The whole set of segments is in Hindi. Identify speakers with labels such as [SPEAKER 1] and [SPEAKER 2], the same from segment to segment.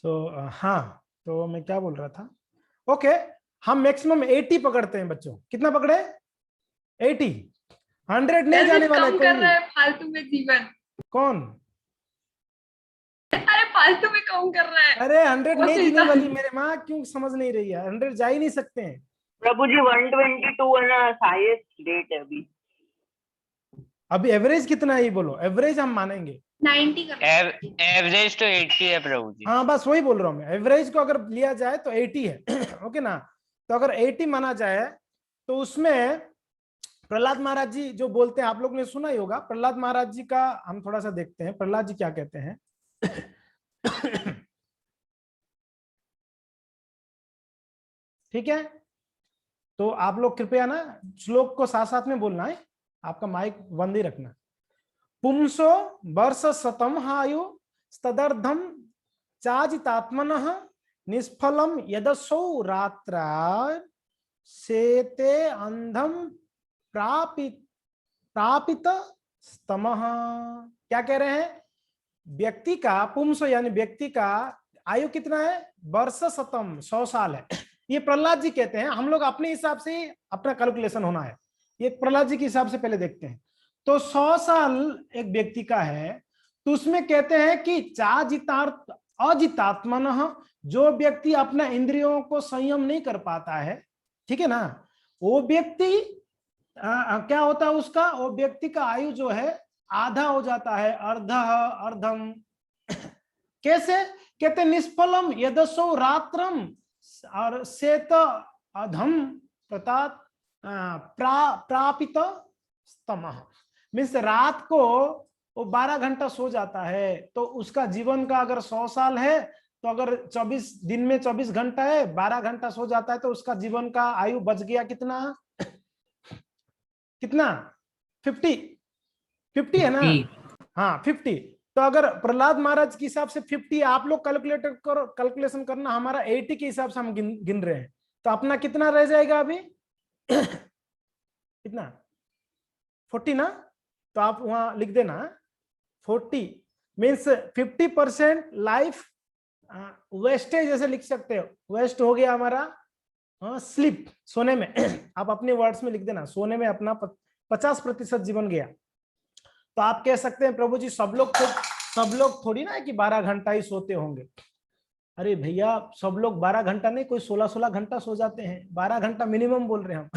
[SPEAKER 1] हाँ, तो मैं क्या बोल रहा था। ओके, हम मैक्सिमम 80 पकड़ते हैं बच्चों। कितना पकड़े? 80। 100 नहीं जाने वाला है
[SPEAKER 2] कम
[SPEAKER 1] कोई
[SPEAKER 2] कर
[SPEAKER 1] भी।
[SPEAKER 2] रहा है फालतू में जीवन।
[SPEAKER 1] कौन?
[SPEAKER 2] अरे फालतू में कम कर रहा है।
[SPEAKER 1] अरे 100
[SPEAKER 2] वो
[SPEAKER 1] नहीं जीने
[SPEAKER 2] सीधा
[SPEAKER 1] वाली मेरे माँ, क्यों समझ नहीं रही है? 100 जा ही नहीं सकते हैं
[SPEAKER 3] प्रभु जी 122 है ना, हाईएस्ट रेट है अभी।
[SPEAKER 1] अभी। एवरेज कितना है ये बोलो, एवरेज हम मानेंगे।
[SPEAKER 2] 90 कर रहा है।
[SPEAKER 4] एवरेज तो 80 है प्रभु जी।
[SPEAKER 1] हाँ बस वही बोल रहा हूँ मैं, एवरेज को अगर लिया जाए तो 80 है। ओके ना? तो अगर 80 माना जाए तो उसमें प्रहलाद महाराज जी जो बोलते हैं, आप लोग ने सुना ही होगा। प्रहलाद महाराज जी का हम थोड़ा सा देखते हैं, प्रहलाद जी क्या कहते हैं। ठीक है, तो आप लोग कृपया ना श्लोक को साथ साथ में बोलना है, आपका माइक बंद ही रखना। पुंसो वर्ष शतम आयु तदर्धम चाजितात्मनः निष्फलम यदसौ रात्रा सेते अंधम प्रापित प्रापित स्तमः। क्या कह रहे हैं? व्यक्ति का पुंसो यानी व्यक्ति का आयु कितना है? वर्ष शतम, 100 साल है। ये प्रहलाद जी कहते हैं। हम लोग अपने हिसाब से अपना कैलकुलेशन होना है, ये प्रहलाद जी के हिसाब से पहले देखते हैं। तो 100 साल एक व्यक्ति का है, तो उसमें कहते हैं कि चाजितार्थ अजितात्मन, जो व्यक्ति अपना इंद्रियों को संयम नहीं कर पाता है, ठीक है ना, वो व्यक्ति क्या होता है उसका? वो व्यक्ति का आयु जो है आधा हो जाता है, अर्ध अर्धम। कैसे? कहते निष्फलम यदसो रात्रम और सेत अधम प्रापित स्तमः। मीन्स रात को वो 12 घंटा सो जाता है, तो उसका जीवन का अगर 100 साल है, तो अगर 24 दिन में 24 घंटा है, 12 घंटा सो जाता है, तो उसका जीवन का आयु बच गया कितना? कितना? 50 है ना? हाँ 50। तो अगर प्रहलाद महाराज के हिसाब से 50, आप लोग कैलकुलेटर करो, कैलकुलेशन करना। हमारा 80 के हिसाब से हम गिन रहे हैं, तो अपना कितना रह जाएगा अभी? कितना? 40 ना? तो आप वहां लिख देना 40 मीन्स 50% लाइफ वेस्टेज, जैसे लिख सकते हो। वेस्ट हो गया हमारा स्लीप, सोने में। आप अपने वर्ड्स में लिख देना, सोने में अपना 50% जीवन गया। तो आप कह सकते हैं प्रभु जी सब लोग थोड़ी ना है कि 12 घंटा ही सोते होंगे। अरे भैया, सब लोग 12 घंटा नहीं, कोई 16-16 घंटा सो जाते हैं। 12 घंटा मिनिमम बोल रहे हैं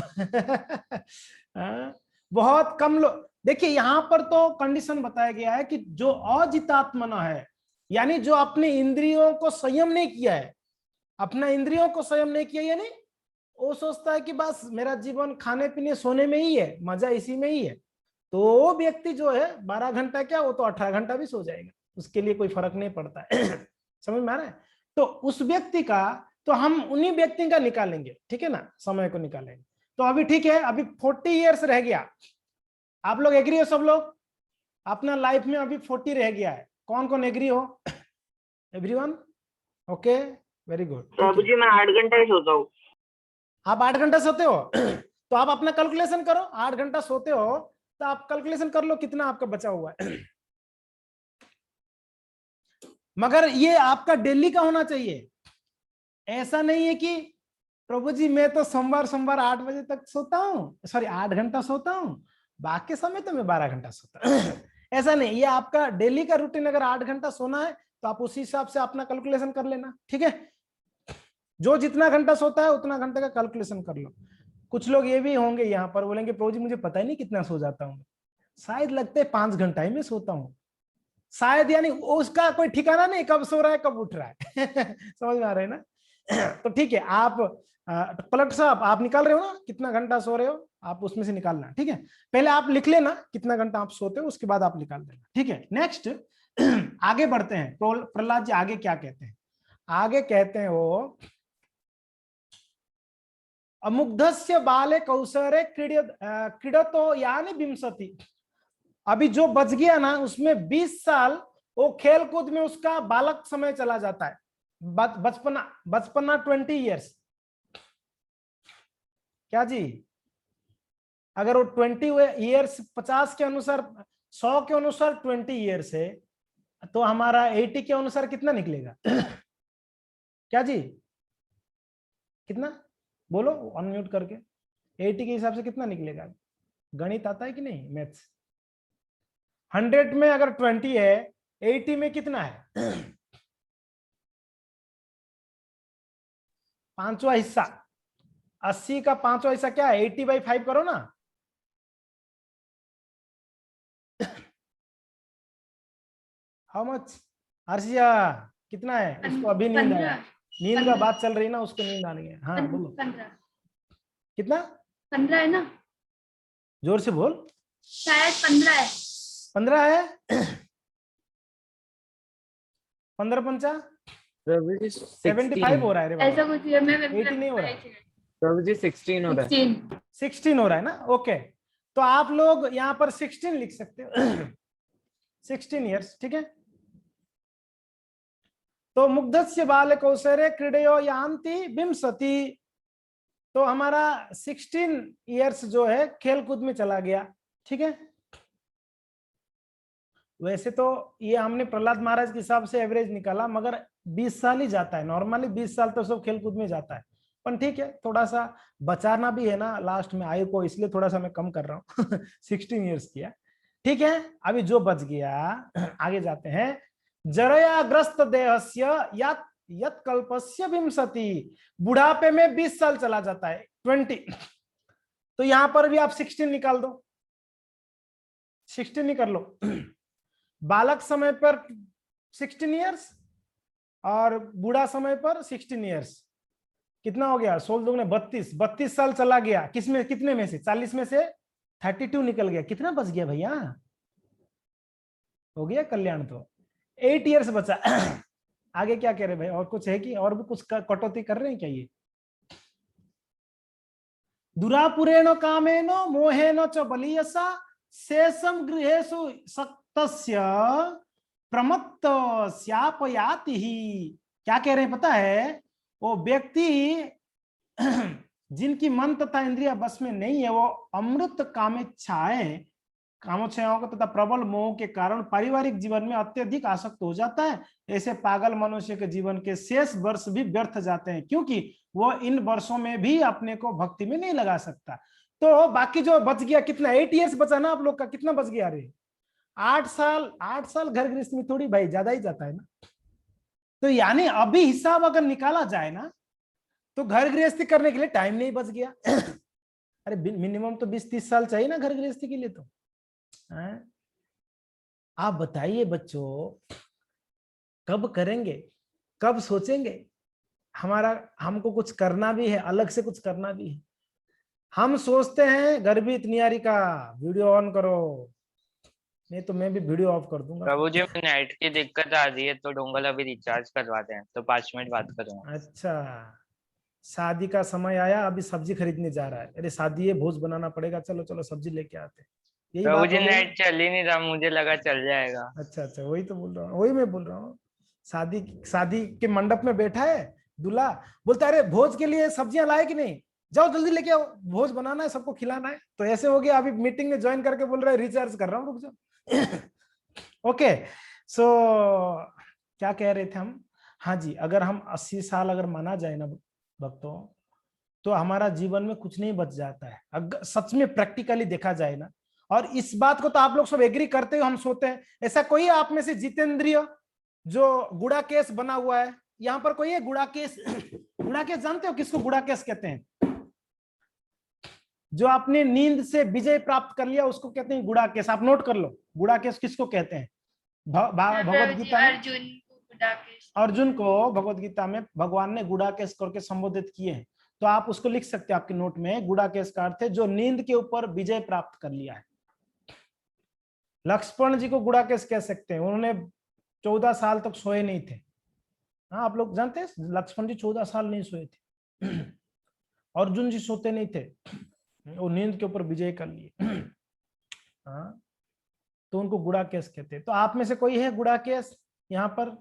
[SPEAKER 1] हम। बहुत कम लोग। देखिए यहाँ पर तो कंडीशन बताया गया है कि जो अजितात्मना है, यानी जो अपने इंद्रियों को संयम नहीं किया है, अपना इंद्रियों को संयम नहीं किया, यानी वो सोचता है कि बस मेरा जीवन खाने पीने सोने में ही है, मजा इसी में ही है, तो वो व्यक्ति जो है 12 घंटा क्या, वो तो 18 घंटा भी सो जाएगा, उसके लिए कोई फर्क नहीं पड़ता है। समझ में आ रहा है? तो उस व्यक्ति का, तो हम उन्हीं व्यक्ति का निकालेंगे, ठीक है ना, समय को निकालेंगे। तो अभी ठीक है, अभी 40 इयर्स रह गया। आप लोग एग्री हो? सब लोग अपना लाइफ में अभी 40 रह गया है। कौन कौन एग्री हो? एवरीवन? Okay, very good.
[SPEAKER 3] प्रभु जी मैं 8 घंटा ही सोता हूँ।
[SPEAKER 1] आप 8 घंटा सोते हो? तो आप अपना कैलकुलेशन करो। 8 घंटा सोते हो तो आप कैलकुलेशन कर लो कितना आपका बचा हुआ है। मगर ये आपका डेली का होना चाहिए। ऐसा नहीं है कि प्रभु जी मैं तो सोमवार 8 बजे तक सोता हूँ, सॉरी 8 घंटा सोता हूँ, बाकी समय तो मैं 12 घंटा सोता हूँ। ऐसा नहीं, ये आपका डेली का रूटीन। अगर 8 घंटा सोना है तो आप उसी हिसाब से अपना कैलकुलेशन कर लेना, ठीक है। जो जितना घंटा सोता है उतना घंटे का कैलकुलेशन कर लो। कुछ लोग ये भी होंगे यहाँ पर, बोलेंगे प्रभु जी मुझे पता ही नहीं कितना सो जाता हूँ, शायद लगते है 5 घंटा ही मैं सोता हूँ, शायद, यानी उसका कोई ठिकाना नहीं, कब सो रहा है कब उठ रहा है। समझ में आ रहा है ना? तो ठीक है, आप पलट साहब आप निकाल रहे हो ना कितना घंटा सो रहे हो, आप उसमें से निकालना, ठीक है। पहले आप लिख लेना कितना घंटा आप सोते हो, उसके बाद आप निकाल देना, ठीक है। नेक्स्ट आगे बढ़ते हैं। प्रहलाद जी आगे क्या कहते हैं? आगे कहते हैं वो, अमुग्धस्य बाले कौसरे क्रीडतो यानी विंशति। अभी जो बच गया ना उसमें 20 साल वो खेल कूद में उसका बालक समय चला जाता है, बचपना 20 इयर्स। क्या जी? अगर वो 20 इयर्स 50 के अनुसार, 100 के अनुसार 20 इयर्स है, तो हमारा 80 के अनुसार कितना निकलेगा? क्या जी, कितना बोलो अनम्यूट करके, 80 के हिसाब से कितना निकलेगा? गणित आता है कि नहीं, मैथ्स? 100 में अगर 20 है, 80 में कितना है? पांचवा हिस्सा। 80 का पांचवा हिस्सा क्या है? 80/5 करो ना। How much? अर्शिया कितना है? उसको अभी नींद आया, नींद का बात चल रही ना, उसको नींद आ रही है। हाँ बोलो
[SPEAKER 2] 15
[SPEAKER 1] कितना?
[SPEAKER 2] 15 है ना,
[SPEAKER 1] जोर से बोल।
[SPEAKER 2] शायद 15 है।
[SPEAKER 1] 15 है। 15 पंचा
[SPEAKER 5] प्रभु जी
[SPEAKER 1] 75 हो रहा है रे
[SPEAKER 2] ऐसा
[SPEAKER 1] बाबा।
[SPEAKER 2] कुछ है, मैं
[SPEAKER 1] 80 नहीं हो रहा है।
[SPEAKER 5] प्रभु जी 16 हो रहा है।
[SPEAKER 2] 16
[SPEAKER 1] 16 हो रहा है ना, ओके। तो आप लोग यहाँ पर 16 लिख सकते हो। 16 ईयर्स, ठीक है। तो मुग्धस्य बाल कौशरे क्रीडयो यान्ति विंशति। तो हमारा 16 ईयर्स जो है खेल कूद में चला गया, ठीक है। वैसे तो ये हमने प्रहलाद महाराज के हिसाब से एवरेज निकाला, मगर 20 साल ही जाता है नॉर्मली, 20 साल तो सब खेल कूद में जाता है। पर ठीक है, थोड़ा सा बचाना भी है ना लास्ट में आयु को, इसलिए थोड़ा सा मैं कम कर रहा हूँ। 16 ईयर्स किया, ठीक है। अभी जो बच गया, आगे जाते हैं। जरयाग्रस्त देहस्य यत कल्पस्य विंशति। बुढ़ापे में 20 साल चला जाता है, 20। तो यहां पर भी आप 16 निकाल दो, 16 ही कर लो। बालक समय पर 16 ईयर्स और बूढ़ा समय पर 16 ईयर्स, कितना हो गया? 16 दूने 32, 32 साल चला गया। किसमें, कितने में से? 40 में से 32 निकल गया। कितना बच गया भैया? हो गया कल्याण। तो 8 ईयर्स बचा। आगे क्या कह रहे भाई? और कुछ है कि और भी कुछ कटौती कर रहे हैं क्या ये? दुरापुरेण कामेन मोहेन च बलीयसा शेषम गृहेषु सक्तस्य प्रमत्त स्यापयाति ही। क्या कह रहे हैं पता है? वो व्यक्ति जिनकी मन तथा इंद्रिया बस में नहीं है, वो अमृत कामेच्छाएं, कामोच्छाओं का तथा प्रबल मोह के कारण पारिवारिक जीवन में अत्यधिक आसक्त हो जाता है। ऐसे पागल मनुष्य के जीवन के शेष वर्ष भी व्यर्थ जाते हैं, क्योंकि वो इन वर्षों में भी अपने को भक्ति में नहीं लगा सकता। तो बाकी जो बच गया कितना? 8 ईयर्स बचा ना आप लोग का। कितना बच गया? अरे 8 साल। 8 साल घर गृहस्थी में थोड़ी भाई, ज्यादा ही जाता है ना। तो यानी अभी हिसाब अगर निकाला जाए ना, तो घर गृहस्थी करने के लिए टाइम नहीं बच गया। अरे मिनिमम तो 20-30 साल चाहिए ना घर गृहस्थी के लिए। तो आप बताइए बच्चों, कब करेंगे, कब सोचेंगे? हमको कुछ करना भी है, अलग से कुछ करना भी है। हम सोचते हैं गर्भित नियारी का वीडियो ऑन करो, नहीं तो मैं भी वीडियो ऑफ कर दूंगा।
[SPEAKER 4] प्रभु जी नेट की दिक्कत आ रही है, तो डोंगल अभी रिचार्ज करवाते हैं, तो 5 मिनट बात करूंगा।
[SPEAKER 1] अच्छा, शादी का समय आया, अभी सब्जी खरीदने जा रहा है। अरे शादी है, भोज बनाना पड़ेगा, चलो चलो सब्जी लेके आते हैं। यही
[SPEAKER 4] प्रभु
[SPEAKER 1] बात
[SPEAKER 4] जी
[SPEAKER 1] हो गई।
[SPEAKER 4] नेट चल ही नहीं रहा, मुझे लगा चल जाएगा।
[SPEAKER 1] अच्छा अच्छा, वही तो बोल रहा हूँ, वही मैं बोल रहा हूँ। शादी के मंडप में बैठा है दूल्हा, बोलता है अरे भोज के लिए सब्जियां लाए कि नहीं, जाओ जल्दी लेके आओ, भोज बनाना है, सबको खिलाना है। तो ऐसे हो गया। अभी मीटिंग में ज्वाइन करके बोल रहा है रिचार्ज कर रहा हूँ, रुक जाओ। ओके, सो क्या कह रहे थे हम? हाँ जी, अगर हम 80 साल अगर माना जाए ना भक्तों, तो हमारा जीवन में कुछ नहीं बच जाता है, अगर सच में प्रैक्टिकली देखा जाए ना। और इस बात को तो आप लोग सब एग्री करते हो, हम सोते हैं। ऐसा कोई आप में से जितेंद्रिय जो गुड़ा केस बना हुआ है? यहाँ पर कोई है गुड़ा केस? गुड़ा केस जानते हो किसको गुड़ा केस कहते हैं? जो आपने नींद से विजय प्राप्त कर लिया उसको कहते हैं गुड़ा केस। आप नोट कर लो, गुड़ा केस किसको कहते हैं? भगवत गीता में अर्जुन को भगवत गीता में भगवान ने गुड़ा केस करके संबोधित किए हैं। तो आप उसको लिख सकते हैं आपके नोट में। गुड़ा केस का अर्थ है जो नींद के ऊपर विजय प्राप्त कर लिया है। लक्ष्मण जी को गुड़ा केस कह सकते हैं, उन्होंने 14 साल तक सोए नहीं थे। हाँ, आप लोग जानते हैं लक्ष्मण जी 14 साल नहीं सोए थे। अर्जुन जी सोते नहीं थे, वो नींद के ऊपर विजय कर लिए। हाँ, तो उनको गुड़ा केस कहते हैं। तो आप में से कोई है गुड़ा केस यहाँ पर?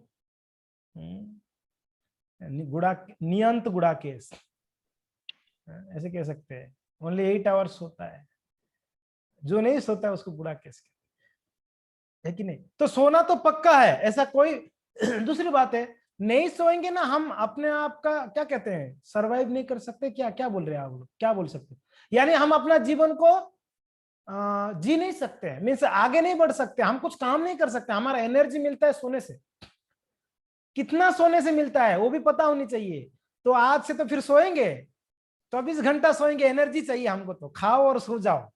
[SPEAKER 1] नियंत गुड़ा केस ऐसे कह सकते हैं। ओनली 8 आवर्स सोता है, जो नहीं सोता है उसको गुड़ा केस कहते हैं, है कि नहीं? तो सोना तो पक्का है, ऐसा कोई। दूसरी बात है, नहीं सोएंगे ना हम अपने आप का क्या कहते हैं सरवाइव नहीं कर सकते। क्या क्या बोल रहे हैं आप लोग, क्या बोल सकते हैं? यानी हम अपना जीवन को जी नहीं सकते हैं, मीन्स आगे नहीं बढ़ सकते, हम कुछ काम नहीं कर सकते। हमारा एनर्जी मिलता है सोने से, कितना सोने से मिलता है वो भी पता होनी चाहिए। तो आज से तो फिर सोएंगे, 24 घंटा सोएंगे, एनर्जी चाहिए हमको, तो खाओ और सो जाओ।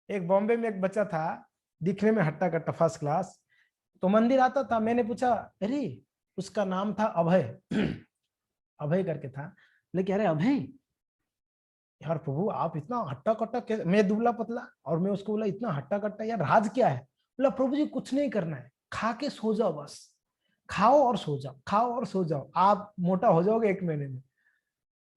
[SPEAKER 1] एक बॉम्बे में एक बच्चा था, दिखने में हट्टा कट्टा फर्स्ट क्लास, तो मंदिर आता था। मैंने पूछा, अरे उसका नाम था अभय अभय करके था, लेकिन अरे अभय यार प्रभु आप इतना हट्टा कट्टा कैसे, मैं दुबला पतला, और मैं उसको बोला इतना हट्टा कट्टा यार राज क्या है? बोला प्रभु जी कुछ नहीं करना है, खा के सो जाओ बस, खाओ और सो जाओ, खाओ और सो जाओ, आप मोटा हो जाओगे 1 महीने में।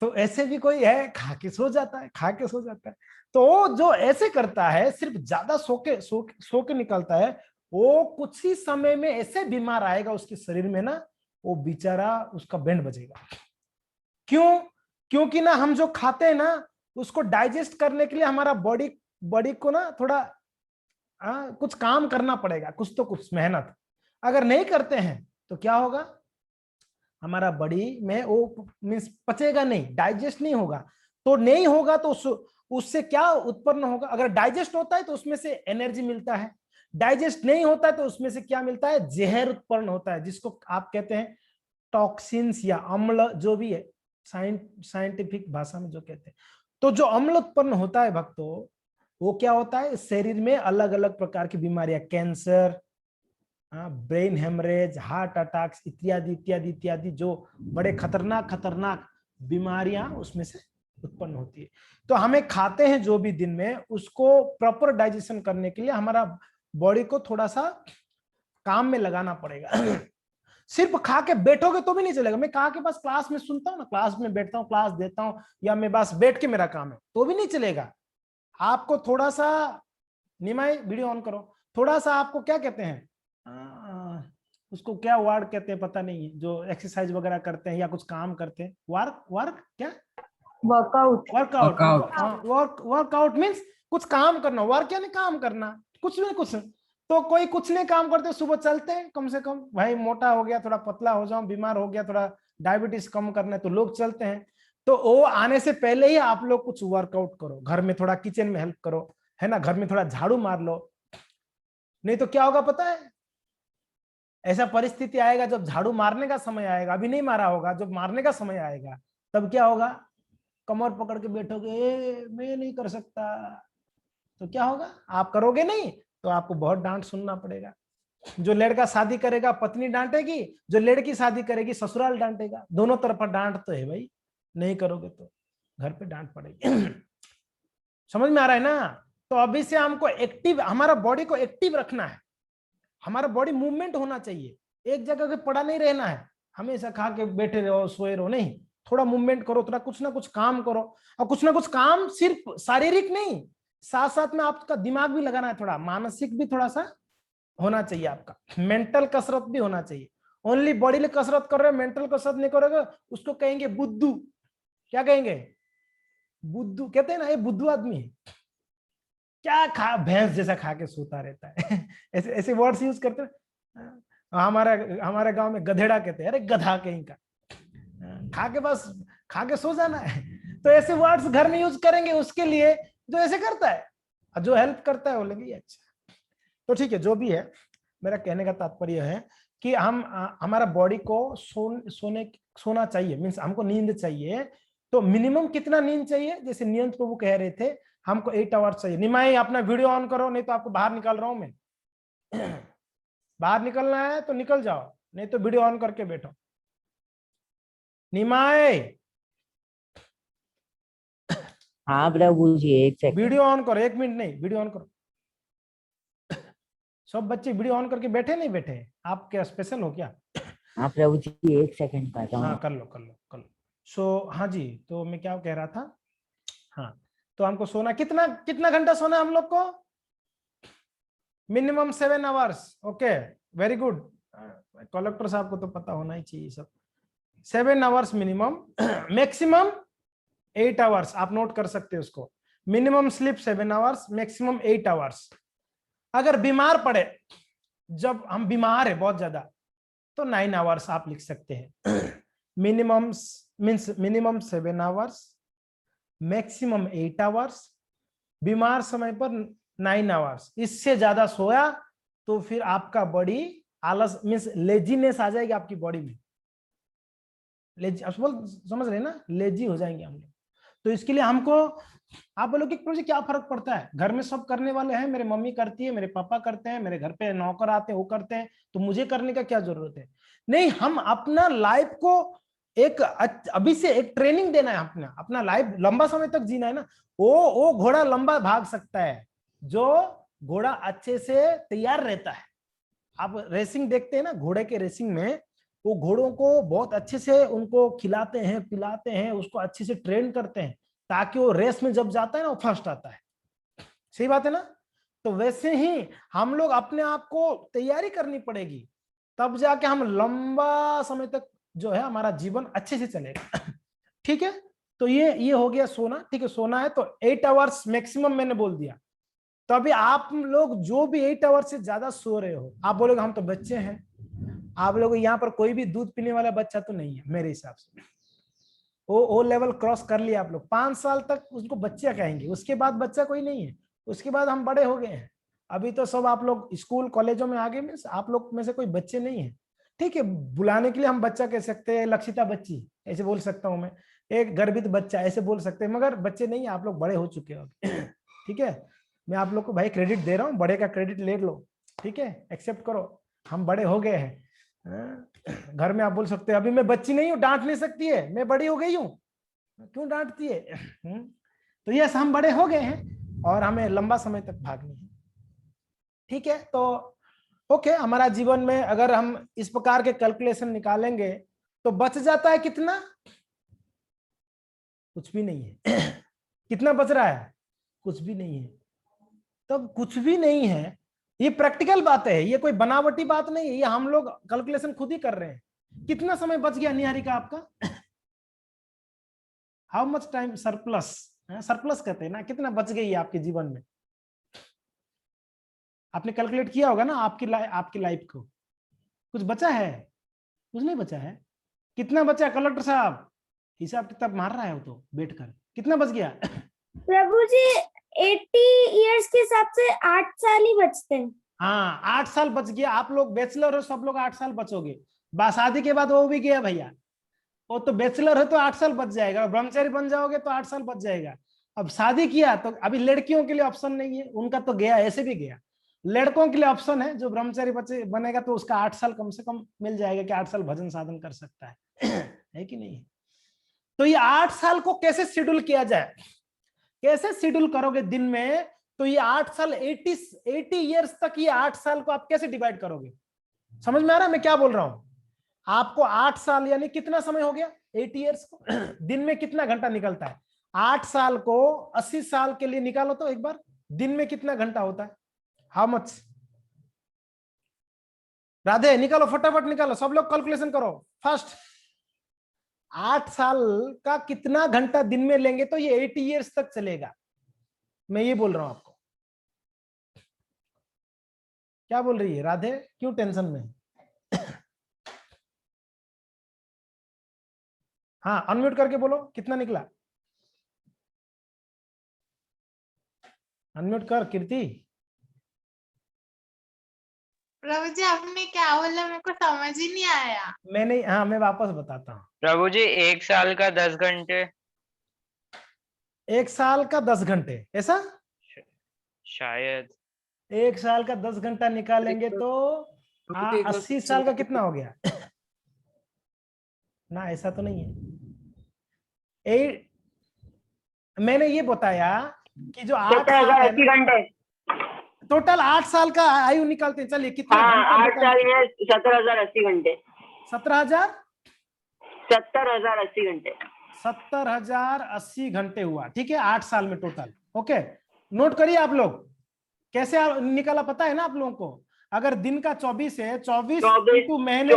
[SPEAKER 1] तो ऐसे भी कोई है खा के सो जाता है, खा के सो जाता है। तो जो ऐसे करता है सिर्फ ज्यादा सो के निकलता है, वो कुछ ही समय में ऐसे बीमार आएगा उसके शरीर में ना, वो बेचारा उसका बैंड बजेगा। क्यों? क्योंकि ना हम जो खाते हैं ना उसको डाइजेस्ट करने के लिए हमारा बॉडी को ना थोड़ा कुछ काम करना पड़ेगा, कुछ तो कुछ मेहनत। अगर नहीं करते हैं तो क्या होगा, हमारा बॉडी में वो मीन्स पचेगा नहीं, डाइजेस्ट नहीं होगा। तो नहीं होगा तो उससे क्या उत्पन्न होगा? अगर डाइजेस्ट होता है तो उसमें से एनर्जी मिलता है, डाइजेस्ट नहीं होता है तो उसमें से क्या मिलता है? जहर उत्पन्न होता है, जिसको आप कहते हैं टॉक्सिन्स या अम्ल, जो भी है साइंटिफिक भाषा में जो कहते हैं। तो जो अम्ल उत्पन्न होता है भक्तों, वो क्या होता है? शरीर में अलग अलग प्रकार की बीमारियां, cancer, brain haemorrhage, heart attacks इत्यादि इत्यादि इत्यादि, जो बड़े खतरनाक बीमारियां उसमें से उत्पन्न होती है। तो हमें खाते हैं जो भी दिन में, उसको प्रॉपर डाइजेशन करने के लिए हमारा बॉडी को थोड़ा सा काम में लगाना पड़ेगा। सिर्फ खा के बैठोगे तो भी नहीं चलेगा। मैं कहा कि बस क्लास में सुनता हूँ ना, क्लास में बैठता हूँ, क्लास देता हूँ, या मैं बस बैठ के मेरा काम है, तो भी नहीं चलेगा। आपको थोड़ा सा, निमाई वीडियो ऑन करो, थोड़ा सा आपको क्या कहते हैं उसको क्या वर्ड कहते हैं पता नहीं है, जो एक्सरसाइज वगैरह करते हैं या कुछ काम करते हैं, वर्क क्या, वर्कआउट मीन्स कुछ काम करना। वर्क यानी काम करना, कुछ नहीं कुछ। तो कोई कुछ नहीं काम करते, सुबह चलते हैं, कम से कम भाई मोटा हो गया, थोड़ा पतला हो जाऊं, बीमार हो गया, थोड़ा डायबिटीज कम करना है, तो लोग चलते हैं। तो वो आने से पहले ही आप लोग कुछ वर्कआउट करो, घर में थोड़ा किचन में हेल्प करो, है ना, घर में थोड़ा झाड़ू मार लो। नहीं तो क्या होगा पता है? ऐसा परिस्थिति आएगा जब झाड़ू मारने का समय आएगा, अभी नहीं मारा होगा, जब मारने का समय आएगा तब क्या होगा? कमर पकड़ के बैठोगे, मैं नहीं कर सकता। तो क्या होगा? आप करोगे नहीं तो आपको बहुत डांट सुनना पड़ेगा। जो लड़का शादी करेगा पत्नी डांटेगी, जो लड़की शादी करेगी ससुराल डांटेगा। दोनों तरफ डांट तो है भाई, नहीं करोगे तो घर पे डांट पड़ेगी। समझ में आ रहा है ना? तो अभी से हमको एक्टिव, हमारा बॉडी को एक्टिव रखना है, हमारा बॉडी मूवमेंट होना चाहिए, एक जगह पे पड़ा नहीं रहना है, हमेशा खा के बैठे रहो सोए रहो, नहीं, थोड़ा मूवमेंट करो, थोड़ा कुछ ना कुछ काम करो। और कुछ ना कुछ काम सिर्फ शारीरिक नहीं, साथ साथ में आपका दिमाग भी लगाना है, थोड़ा मानसिक भी थोड़ा सा होना चाहिए, आपका मेंटल कसरत भी होना चाहिए। ओनली बॉडी ले कसरत कर रहे हो, मेंटल कसरत नहीं करोगे, उसको कहेंगे बुद्धू। क्या कहेंगे? बुद्धू कहते हैं ना, ये बुद्धू आदमी है, क्या खा, भैंस जैसा खा के सोता रहता है। ऐसे ऐसे वर्ड्स यूज करते हैं। हमारे गांव में गधेड़ा कहते हैं, अरे गधा कहीं का, खा के बस खा के सो जाना है। तो ऐसे वर्ड्स घर में यूज करेंगे उसके लिए जो ऐसे करता है, और जो हेल्प करता है वो लगे अच्छा। तो ठीक है, जो भी है, मेरा कहने का तात्पर्य है कि हम हमारा बॉडी को सोना चाहिए, मीन्स हमको नींद चाहिए। तो मिनिमम कितना नींद चाहिए? जैसे नियंत प्रभु कह रहे थे हमको 8 आवर्स चाहिए। निमाई अपना वीडियो ऑन करो, नहीं तो आपको बाहर निकाल रहा हूं मैं। बाहर निकलना है तो निकल जाओ, नहीं तो वीडियो ऑन करके बैठो। निमाई
[SPEAKER 6] हाँ प्रभु जी, एक सेकंड।
[SPEAKER 1] वीडियो ऑन करो, 1 मिनट नहीं, वीडियो ऑन करो। सब बच्चे वीडियो ऑन करके बैठे नहीं बैठे? आप क्या स्पेशल हो क्या?
[SPEAKER 6] हाँ प्रभु जी, 1 सेकंड करता हूँ।
[SPEAKER 1] हाँ कर लो। सो हाँ जी, तो मैं क्या कह रहा था, हाँ, तो हमको सोना कितना घंटा सोना है हम लोग को? Minimum 7 hours. Okay, very good. Collector साहब को तो पता होना ही चाहिए सब। 7 आवर्स मिनिमम, मैक्सिमम 8 आवर्स। आप नोट कर सकते हैं उसको। Minimum sleep 7 hours, maximum 8 hours. अगर बीमार पड़े, जब हम बीमार है बहुत ज्यादा, तो 9 आवर्स आप लिख सकते हैं। Minimum means minimum 7 hours, maximum 8 hours, बीमार समय पर 9 आवर्स। इससे ज्यादा सोया तो फिर आपका बॉडी आलस मीन्स लेजीनेस आ जाएगी आपकी बॉडी में। लेजी आप समझ रहे हैं ना, लेजी हो जाएंगे हम लोग। तो इसके लिए हमको, आप बोलोगे कि क्या फर्क पड़ता है, घर में सब करने वाले हैं, मेरे मम्मी करती है, मेरे पापा करते हैं, मेरे घर पे नौकर आते हैं वो करते हैं, तो मुझे करने का क्या जरूरत है? नहीं, हम अपना लाइफ को एक अभी से एक ट्रेनिंग देना है, अपना लाइफ लंबा समय तक जीना है ना। वो घोड़ा लंबा भाग सकता है जो घोड़ा अच्छे से तैयार रहता है। आप रेसिंग देखते हैं ना, घोड़े के रेसिंग में वो घोड़ों को बहुत अच्छे से उनको खिलाते हैं, पिलाते हैं, उसको अच्छे से ट्रेन करते हैं ताकि वो रेस में जब जाता है ना वो फर्स्ट आता है। सही बात है ना? तो वैसे ही हम लोग अपने आप को तैयारी करनी पड़ेगी, तब जाके हम लंबा समय तक जो है हमारा जीवन अच्छे से चलेगा। ठीक है, तो ये हो गया सोना। ठीक है, सोना है तो 8 आवर्स मैक्सिमम मैंने बोल दिया। तो अभी आप लोग जो भी 8 आवर्स से ज्यादा सो रहे हो, आप बोलोगे हम तो बच्चे हैं। आप लोग यहाँ पर कोई भी दूध पीने वाला बच्चा तो नहीं है मेरे हिसाब से। वो लेवल क्रॉस कर लिया आप लोग। 5 साल तक उसको बच्चा कहेंगे, उसके बाद बच्चा कोई नहीं है, उसके बाद हम बड़े हो गए हैं। अभी तो सब आप लोग स्कूल कॉलेजों में आगे में, आप लोग में से कोई बच्चे नहीं है। ठीक है, बुलाने के लिए हम बच्चा कह सकते हैं, लक्षिता बच्ची ऐसे बोल सकता हूँ मैं, एक गर्भित बच्चा ऐसे बोल सकते हैं, मगर बच्चे नहीं है, आप लोग बड़े हो चुके हो। ठीक है, मैं आप लोग को भाई क्रेडिट दे रहा हूँ, बड़े का क्रेडिट ले लो। ठीक है, एक्सेप्ट करो, हम बड़े हो गए हैं। घर में आप बोल सकते हैं अभी मैं बच्ची नहीं हूँ, डांट नहीं सकती है, मैं बड़ी हो गई हूँ, क्यों डांटती है? तो यस, हम बड़े हो गए हैं और हमें लंबा समय तक भागनी है। ठीक है, तो ओके, हमारा जीवन में अगर हम इस प्रकार के कैलकुलेशन निकालेंगे तो बच जाता है कितना? कुछ भी नहीं है। कितना बच रहा है? कुछ भी नहीं है। तब कुछ भी नहीं है, ये प्रैक्टिकल बात है, ये कोई बनावटी बात नहीं है, ये हम लोग कैलकुलेशन खुद ही कर रहे हैं। कितना समय बच गया निहारिका आपका? How much time surplus, surplus कहते हैं ना, कितना बच गई है आपके जीवन में? आपने कैलकुलेट किया होगा ना आपकी लाइफ को, कुछ बचा है? कुछ नहीं बचा है। कितना बचा कलेक्टर साहब? हिसाब किताब मार रहा है वो तो बैठकर। कितना बच गया?
[SPEAKER 2] प्रभु जी 80 इयर्स के हिसाब से 8 साल ही बचते हैं।
[SPEAKER 1] हाँ, 8 साल बच गया। आप लोग बैचलर हो, सब लोग 8 साल बचोगे। शादी के बाद वो भी गया भैया, वो तो बैचलर है तो 8 साल बच जाएगा, ब्रह्मचारी बन जाओगे तो 8 साल बच जाएगा। अब शादी किया तो अभी लड़कियों के लिए ऑप्शन नहीं है, उनका तो गया, ऐसे भी गया। लड़कों के लिए ऑप्शन है, जो ब्रह्मचारी बच्चे बनेगा तो उसका 8 साल कम से कम मिल जाएगा कि 8 साल भजन साधन कर सकता है कि नहीं? तो ये 8 साल को कैसे शेड्यूल किया जाए, कैसे शेड्यूल करोगे दिन में? तो ये 8 साल 80 इयर्स तक, ये 8 साल को आप कैसे डिवाइड करोगे? समझ में आ रहा है मैं क्या बोल रहा हूं? आपको 8 साल यानी कितना समय हो गया 80 इयर्स को? दिन में कितना घंटा निकलता है? 8 साल को 80 साल के लिए निकालो तो एक बार, दिन में कितना घंटा होता है? How much? राधे निकालो, फटाफट निकालो, सब लोग कैलकुलेशन करो फर्स्ट। 8 साल का कितना घंटा दिन में लेंगे तो ये 80 इयर्स तक चलेगा? मैं ये बोल रहा हूं आपको। क्या बोल रही है राधे, क्यों टेंशन में? हाँ, अनम्यूट करके बोलो कितना निकला। अनम्यूट कर कीर्ति।
[SPEAKER 7] प्रभु जी आपने क्या बोला, मेरे को समझ ही नहीं आया।
[SPEAKER 1] मैंने, हाँ मैं वापस बताता हूँ।
[SPEAKER 4] प्रभु जी 1 साल का 10 घंटे।
[SPEAKER 1] 1 साल का 10 घंटे, ऐसा
[SPEAKER 4] शायद
[SPEAKER 1] 1 साल का 10 घंटा निकालेंगे तो 80 साल का कितना हो गया? ना ऐसा तो नहीं है। मैंने ये बताया कि जो 8
[SPEAKER 3] 80 घंटे
[SPEAKER 1] टोटल 8 साल का आयु निकालते हैं। चलिए कितना?
[SPEAKER 3] हाँ, 8 साल में 17,080 घंटे।
[SPEAKER 1] 17,000
[SPEAKER 3] 70,080 घंटे।
[SPEAKER 1] 70,080 घंटे हुआ। ठीक है, 8 साल में टोटल। ओके, नोट करिए आप लोग। कैसे निकाला पता है ना आप लोगों को? अगर दिन का 24 है, 24 इंटू महीने,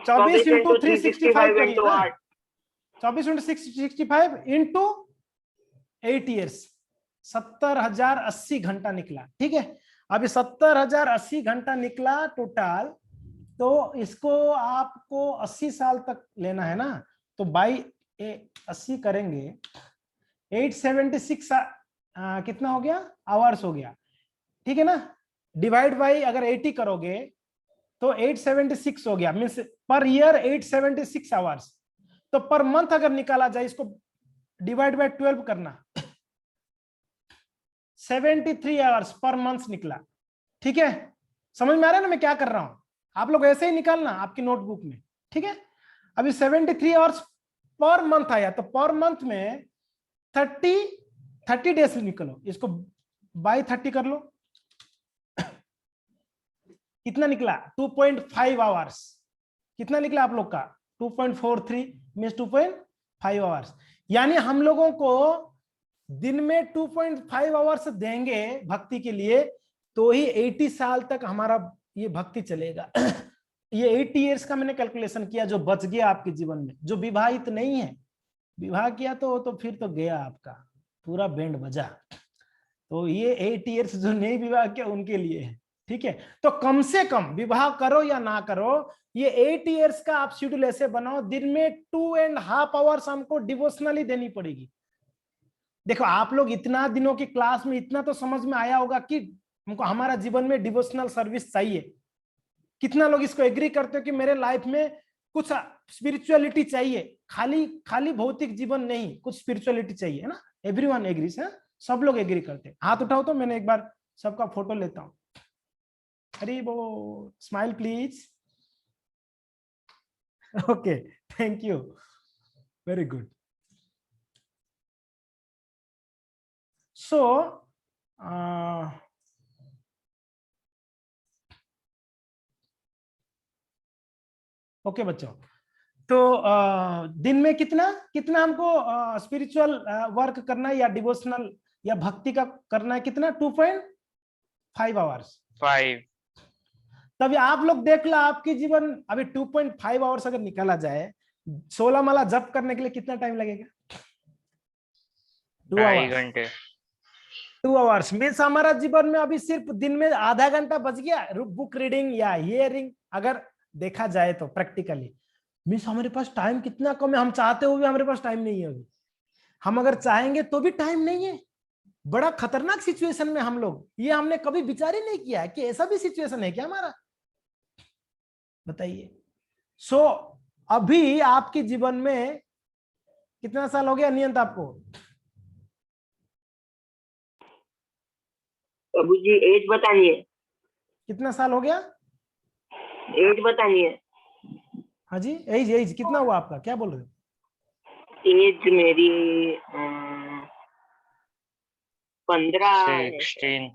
[SPEAKER 1] 24 इंटू 365 करिए, 24 इंटू 665 इंटू 8 ईयर्स, 70,080 घंटा निकला। ठीक है, अभी 70,080 घंटा निकला टोटल, तो इसको आपको 80 साल तक लेना है ना, तो बाई 80 करेंगे 876 कितना हो गया आवर्स हो गया, ठीक है ना। डिवाइड बाई अगर 80 करोगे तो 876 हो गया, मीन्स पर ईयर 876 आवर्स। तो पर मंथ अगर निकाला जाए, इसको डिवाइड बाय 12 करना, 73 आवर्स पर मंथ निकला, ठीक है। समझ में आ रहा है ना मैं क्या कर रहा हूं, आप लोग ऐसे ही निकालना आपकी नोटबुक में, ठीक है। अभी 73 आवर्स पर मंथ आया, तो पर मंथ में 30 डेज निकलो, इसको बाई 30 कर लो, कितना निकला 2.5 आवर्स। कितना निकला आप लोग का 2.43 मीन्स 2.5 आवर्स। यानी हम लोगों को दिन में 2.5 आवर्स देंगे भक्ति के लिए, तो ही 80 साल तक हमारा ये भक्ति चलेगा। ये 80 इयर्स का मैंने कैलकुलेशन किया जो बच गया आपके जीवन में। जो विवाहित नहीं है, विवाह किया तो फिर तो गया आपका पूरा बैंड बजा। तो ये 80 इयर्स जो नहीं विवाह किया उनके लिए है, ठीक है। तो कम से कम विवाह करो या ना करो, ये 8 इयर्स का आप शेड्यूल ऐसे बनाओ, दिन में 2.5 आवर्स हमको डिवोशनली देनी पड़ेगी। देखो आप लोग इतना दिनों की क्लास में इतना तो समझ में आया होगा कि हमको हमारा जीवन में डिवोशनल सर्विस चाहिए। कितना लोग इसको एग्री करते हो कि मेरे लाइफ में कुछ स्पिरिचुअलिटी चाहिए, खाली भौतिक जीवन नहीं, कुछ स्पिरिचुअलिटी चाहिए, है ना। एवरीवन एग्रीज है, सब लोग एग्री करते हैं। हाथ उठाओ तो मैंने एक बार सबका फोटो लेता हूं। अरे वो smile please. Okay thank you, very good. So okay बच्चों, तो दिन में कितना कितना हमको स्पिरिचुअल वर्क करना है या डिवोशनल या भक्ति का करना है, कितना 2.5 आवर्स
[SPEAKER 4] 5
[SPEAKER 1] तभी आप लोग देख लो आपके जीवन। अभी 2.5 आवर्स अगर निकाला जाए, 16 माला जप करने के लिए कितना टाइम लगेगा 2
[SPEAKER 4] 2.5 घंटे
[SPEAKER 1] 2 आवर्स मीन्स हमारा जीवन में अभी सिर्फ दिन में आधा घंटा बच गया बुक रीडिंग या हियरिंग। अगर देखा जाए तो प्रैक्टिकली मीन्स हमारे पास टाइम कितना कम है। हम चाहते हुए हमारे पास टाइम नहीं है अभी, हम अगर चाहेंगे तो भी टाइम नहीं है। बड़ा खतरनाक सिचुएशन में हम लोग, ये हमने कभी विचार ही नहीं किया है कि ऐसा भी सिचुएशन है क्या हमारा, बताइए। सो अभी आपके जीवन में कितना साल हो गया नियंत आपको?
[SPEAKER 3] प्रभु जी एज बताइए,
[SPEAKER 1] कितना साल हो गया?
[SPEAKER 3] एज बताइए।
[SPEAKER 1] हाँ जी, एज एज कितना हुआ आपका, क्या बोल रहे हो?
[SPEAKER 3] एज मेरी 15
[SPEAKER 4] 16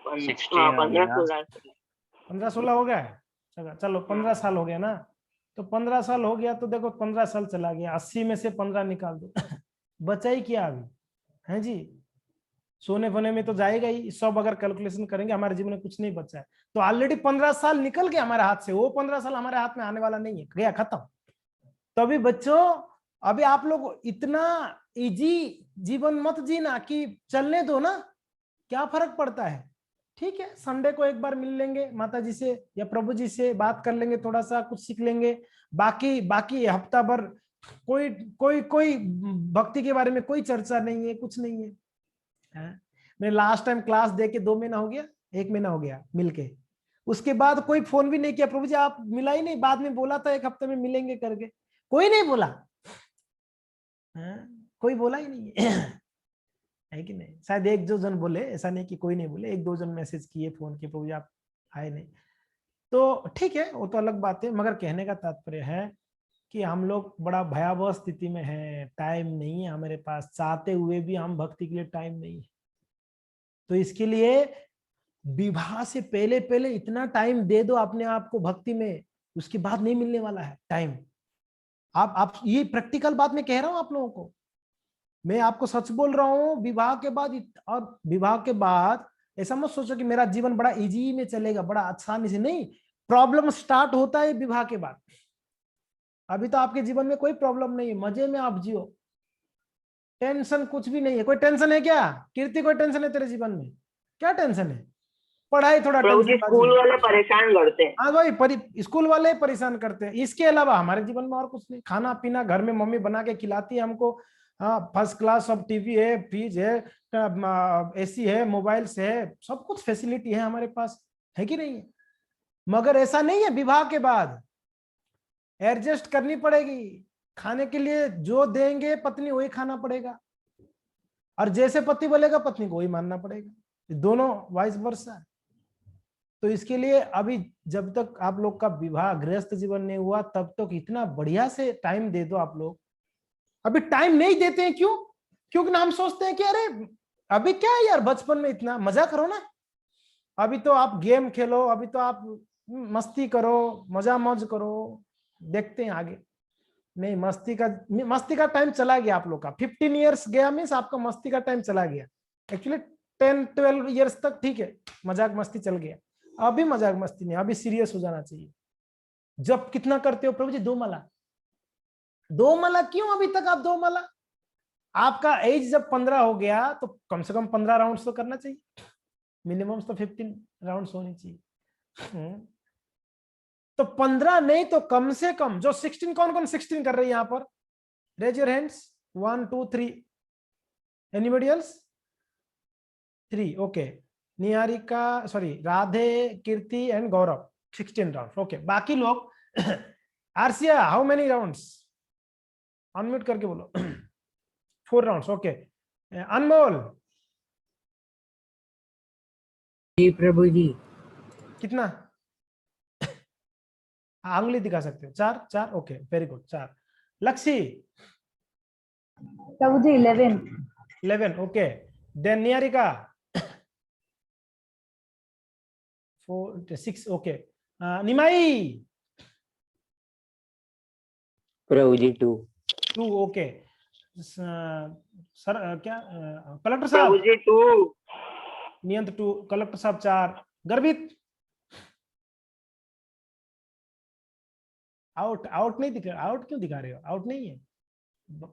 [SPEAKER 1] 15-16 हो गया है। चलो 15 साल हो गया ना, तो 15 साल हो गया तो देखो 15 साल चला गया, 80 में से 15 निकाल दो। बचा ही क्या अभी, है जी? सोने फोने में तो जाएगा ही, सब अगर कैलकुलेशन करेंगे हमारे जीवन में कुछ नहीं बचा है। तो ऑलरेडी 15 साल निकल गया हमारे हाथ से, वो 15 साल हमारे हाथ में आने वाला नहीं है, गया खत्म। तो अभी बच्चों, अभी आप लोग इतना इजी जीवन मत जीना कि चलने दो ना, क्या फर्क पड़ता है। ठीक है, संडे को एक बार मिल लेंगे माता जी से या प्रभु जी से बात कर लेंगे, थोड़ा सा कुछ सीख लेंगे। बाकी हफ्ता भर कोई भक्ति के बारे में कोई चर्चा नहीं है, कुछ नहीं है। मैंने लास्ट टाइम क्लास दे के 2 महीना हो गया, 1 महीना हो गया मिलके, उसके बाद कोई फोन भी नहीं किया। प्रभु जी आप मिला ही नहीं, बाद में बोला था 1 हफ्ते में मिलेंगे करके, कोई नहीं बोला, कोई बोला ही नहीं है कि नहीं? शायद 1-2 जन बोले, ऐसा नहीं कि कोई नहीं बोले, 1-2 जन मैसेज किए, फोन किए, प्रभु जी आप आए नहीं। तो ठीक है, वो तो अलग बात है, मगर कहने का तात्पर्य है कि हम लोग बड़ा भयावह स्थिति में हैं, टाइम नहीं है हमारे पास, चाहते हुए भी हम भक्ति के लिए टाइम नहीं है। तो इसके लिए विवाह से पहले इतना टाइम दे दो अपने आप को भक्ति में, उसके बाद नहीं मिलने वाला है टाइम। आप ये प्रैक्टिकल बात मैं कह रहा हूं आप लोगों को, मैं आपको सच बोल रहा हूं। विवाह के बाद, और विवाह के बाद ऐसा मत सोचो कि मेरा जीवन बड़ा इजी में चलेगा, बड़ा आसानी से, नहीं। प्रॉब्लम स्टार्ट होता है विवाह के बाद। अभी तो आपके जीवन में कोई प्रॉब्लम नहीं है, मजे में आप जियो, टेंशन कुछ भी नहीं है। कोई टेंशन है क्या कीर्ति? कोई टेंशन है तेरे जीवन में? क्या टेंशन है? पढ़ाई थोड़ा
[SPEAKER 3] प्रभु जी
[SPEAKER 1] टेंशन
[SPEAKER 3] स्कूल वाले परेशान करते हैं।
[SPEAKER 1] हाँ भाई, स्कूल वाले परेशान करते हैं, इसके अलावा हमारे जीवन में और कुछ नहीं। खाना पीना घर में मम्मी बना के खिलाती है हमको, हाँ, फर्स्ट क्लास सब टीवी है, फ्रिज है, एसी है, मोबाइल्स है, सब कुछ फैसिलिटी है हमारे पास, है कि नहीं है? मगर ऐसा नहीं है, विवाह के बाद एडजस्ट करनी पड़ेगी। खाने के लिए जो देंगे पत्नी वही खाना पड़ेगा, और जैसे पति बोलेगा पत्नी को वही मानना पड़ेगा, दोनों वाइस वर्सा। तो इसके लिए अभी जब तक आप लोग का विवाह गृहस्थ जीवन नहीं हुआ तब तक इतना बढ़िया से टाइम दे दो आप लोग। अभी टाइम नहीं देते हैं, क्यों? क्योंकि ना हम सोचते हैं कि अरे अभी क्या है यार, बचपन में इतना मजा करो ना, अभी तो आप गेम खेलो, अभी तो आप मस्ती करो, मजा मौज करो, देखते हैं आगे। नहीं, मस्ती का टाइम चला गया आप लोग का। 15 ईयर्स गया मीन्स आपका मस्ती का टाइम चला गया। एक्चुअली 10-12 ईयर्स तक ठीक है, मजाक मस्ती चल गया, अभी मजाक मस्ती नहीं, अभी सीरियस हो जाना चाहिए। जब कितना करते हो प्रभु जी? 2 माला। 2 माला क्यों अभी तक आप 2 माला? आपका एज जब 15 हो गया तो कम से कम 15 राउंड्स तो करना चाहिए, मिनिमम तो 15 राउंड्स होनी चाहिए। तो 15 नहीं तो कम से कम जो 16, कौन कौन 16 कर रहे हैं यहाँ पर? Raise your hands. 1 2 3। Anybody else? 3। Okay, Niharika, sorry, Radhe, Kirti and Gaurav 16 round. Okay, बाकी लोग Arsia, how many rounds? Unmute करके बोलो। 4 राउंड्स। ओके, अनमोल
[SPEAKER 6] जी प्रभु जी।
[SPEAKER 1] कितना? उंगली दिखा सकते हो। 4। Okay, very good, 4। Lakshya?
[SPEAKER 2] Prabhu ji 11।
[SPEAKER 1] 11। Okay, then Niharika? 4 6। Okay, Nimai?
[SPEAKER 6] Prabhu ji 2।
[SPEAKER 1] 2। Okay, sir क्या कलेक्टर
[SPEAKER 3] प्रभु
[SPEAKER 1] साहब?
[SPEAKER 3] जी 2।
[SPEAKER 1] नियंत्र 2, कलेक्टर साहब 4। गर्भित? आउट नहीं दिखा, आउट क्यों दिखा रहे हो? आउट नहीं है,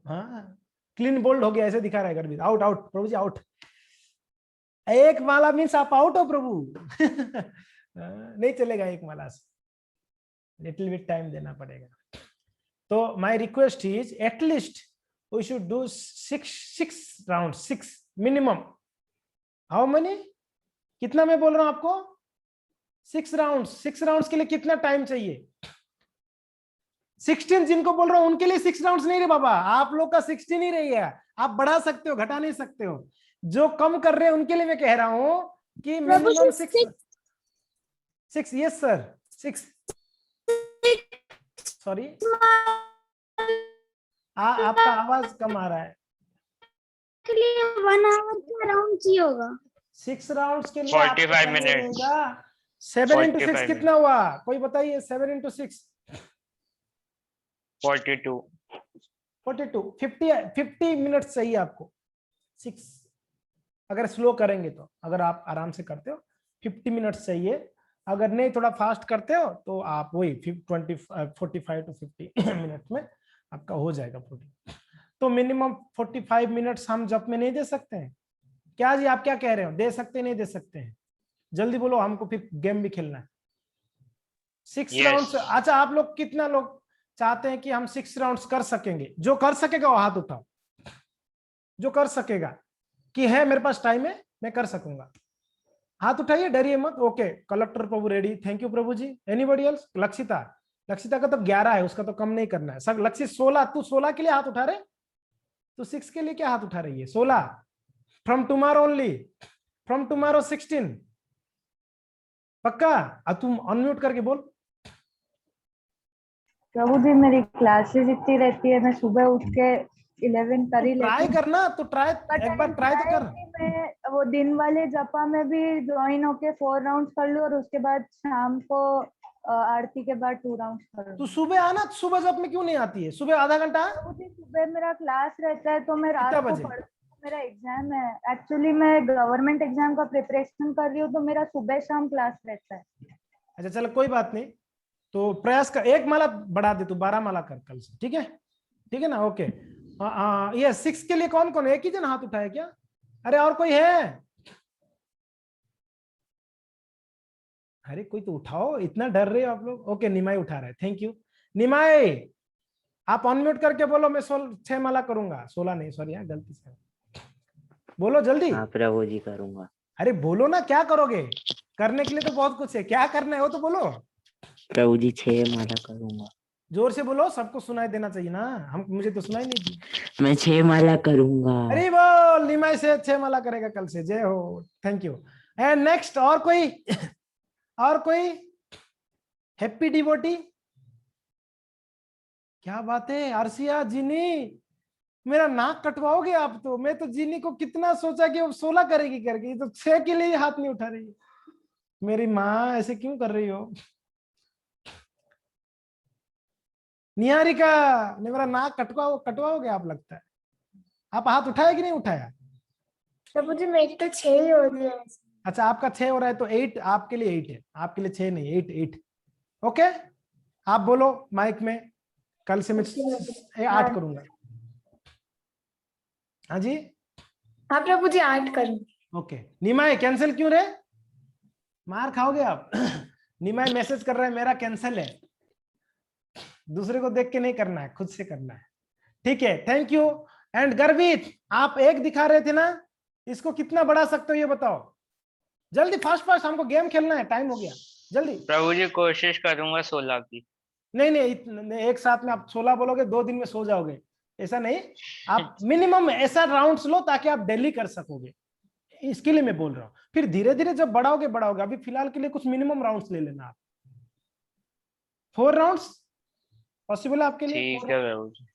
[SPEAKER 1] हाँ, क्लीन बोल्ड हो गया, ऐसे दिखा रहा है गर्भित। आउट आउट प्रभु जी, आउट। 1 माला मीन्स आप आउट हो प्रभु। नहीं चलेगा 1 माला से, लिटिल बिट टाइम देना पड़ेगा। तो my request is at least we should do 6 round, 6 minimum. How many? कितना मैं बोल रहा हूं आपको? 6 राउंड्स। 6 राउंड्स के लिए कितना टाइम चाहिए? 16 जिनको बोल रहा हूं उनके लिए 6 राउंड्स नहीं रे बाबा, आप लोग का 16 ही रही है, आप बढ़ा सकते हो, घटा नहीं सकते हो। जो कम कर रहे हैं उनके लिए मैं कह रहा हूं कि मिनिमम 6। Yes sir, 6। सॉरी, आपका आवाज कम आ रहा है।
[SPEAKER 2] 1 आवर का राउंड चाहिए होगा।
[SPEAKER 1] 6 राउंड्स के लिए
[SPEAKER 4] 45 मिनट।
[SPEAKER 1] 7 into 6
[SPEAKER 4] 45
[SPEAKER 1] कितना हुआ? कोई बताइए। 7 into 6
[SPEAKER 4] 42।
[SPEAKER 1] 42। 50 मिनट्स चाहिए आपको। 6 अगर स्लो करेंगे तो, अगर आप आराम से करते हो 50 मिनट्स चाहिए, अगर नहीं थोड़ा फास्ट करते हो तो आप वही 45 to 50 मिनट में आपका हो जाएगा 40। तो मिनिमम 45 मिनट्स हम जब में नहीं दे सकते हैं क्या जी? आप क्या कह रहे हो? दे सकते नहीं दे सकते हैं? जल्दी बोलो, हमको फिर गेम भी खेलना है। 6 राउंड्स। अच्छा, आप लोग कितना लोग चाहते हैं कि हम 6 राउंड्स कर सकेंगे? जो कर सकेगा वो हाथ उठाओ, जो कर सकेगा कि है मेरे पास टाइम है मैं कर सकूंगा, हाथ उठाइए, डरिए मत। Okay, collector Prabhu ready, thank you Prabhu ji. Anybody else? Lakshita? Lakshita का तो 11 है, उसका तो कम नहीं करना है। सब लक्षित 16, तू 16 के लिए हाथ उठा रहे, तू 6 के लिए क्या हाथ उठा रही है? 16 from tomorrow only, from tomorrow 16 पक्का? अब तुम अनम्यूट करके बोल।
[SPEAKER 8] प्रभु जी मेरी क्लासेस इतनी रहती है, मैं सुबह उठ के 11 कर ही लेती
[SPEAKER 1] ट्राई
[SPEAKER 8] हूँ।
[SPEAKER 1] करना, तो ट्राई एक बार ट्राई तो कर।
[SPEAKER 8] मैं वो दिन वाले जपा में भी ज्वाइन होके 4 राउंड्स कर लूं और उसके बाद शाम को आरती के बाद 2 राउंड्स कर लूं।
[SPEAKER 1] तू सुबह आना, सुबह जब में क्यों नहीं आती है? सुबह आधा घंटा।
[SPEAKER 8] प्रभु जी सुबह मेरा क्लास रहता है तो मैं रात
[SPEAKER 1] कितना
[SPEAKER 8] को
[SPEAKER 1] बजे?
[SPEAKER 8] पढ़ती हूँ, मेरा एग्जाम है। एक्चुअली मैं गवर्नमेंट एग्जाम का प्रिपरेशन कर रही हूँ तो मेरा सुबह शाम क्लास रहता है।
[SPEAKER 1] अच्छा चलो कोई बात नहीं, तो प्रयास कर, 1 माला बढ़ा दे तू, 12 माला कर कल से, ठीक है? ठीक है ना? ओके, ये 6 के लिए कौन कौन है? एक ही जन हाथ उठाया क्या? अरे और कोई है? अरे कोई तो उठाओ, इतना डर रहे हो आप लोग। ओके निमाई उठा रहे, थैंक यू। निमाई आप अनम्यूट करके बोलो, मैं 6 माला करूंगा, 16 नहीं, सॉरी यार गलती से। बोलो जल्दी।
[SPEAKER 6] हाँ प्रभु जी करूंगा।
[SPEAKER 1] अरे बोलो ना, क्या करोगे? करने के लिए तो बहुत कुछ है, क्या करना है वो तो बोलो।
[SPEAKER 6] प्रभु जी 6 माला करूंगा।
[SPEAKER 1] जोर से बोलो, सबको सुनाई देना चाहिए ना, हम मुझे तो सुनाई नहीं दी।
[SPEAKER 6] मैं 6 माला करूंगा।
[SPEAKER 1] अरे बोल, निमाई से 6 माला करेगा कल से, जय हो, थैंक यू। एंड नेक्स्ट, और कोई और कोई हैप्पी डिवोटी? क्या बात है अर्सिया, जीनी मेरा नाक कटवाओगे आप तो। मैं तो जीनी को कितना सोचा कि वो 16 करेगी करके, ये तो 6 के लिए हाथ नहीं उठा रही। मेरी माँ ऐसे क्यों कर रही हो? निहारिका ने मेरा नाक कटवाओगे आप, लगता है। आप हाथ उठाया कि नहीं उठाया?
[SPEAKER 2] प्रभु जी मेरी तो 6 ही हो रही है।
[SPEAKER 1] अच्छा आपका 6 हो रहा है, तो 8 आपके लिए 8 है, आपके लिए 6 नहीं, 8। ओके आप बोलो माइक में, कल से मैं 8 करूंगा। हाँ जी,
[SPEAKER 2] हाँ प्रभु जी 8 करूँ।
[SPEAKER 1] ओके। निमाई कैंसिल क्यों रे? मार खाओगे आप। निमाई मैसेज कर रहा है मेरा कैंसिल है। दूसरे को देख के नहीं करना है, खुद से करना है। ठीक है, थैंक यू। एंड गर्वित आप 1 दिखा रहे थे ना, इसको कितना बढ़ा सकते हो ये बताओ जल्दी, फास्ट फास्ट, हमको गेम खेलना है, टाइम हो गया, जल्दी।
[SPEAKER 4] प्रभु जी कोशिश करूंगा 16 की।
[SPEAKER 1] नहीं, एक साथ में आप 16 बोलोगे, 2 दिन में सो जाओगे, ऐसा नहीं। आप मिनिमम ऐसा राउंड्स लो ताकि आप डेली कर सकोगे, इसके लिए मैं बोल रहा हूँ। फिर धीरे धीरे जब बढ़ाओगे, अभी फिलहाल के लिए कुछ मिनिमम राउंड्स ले लेना आप। 4 राउंड्स पॉसिबल है आपके लिए?
[SPEAKER 4] ठीक है प्रभु जी,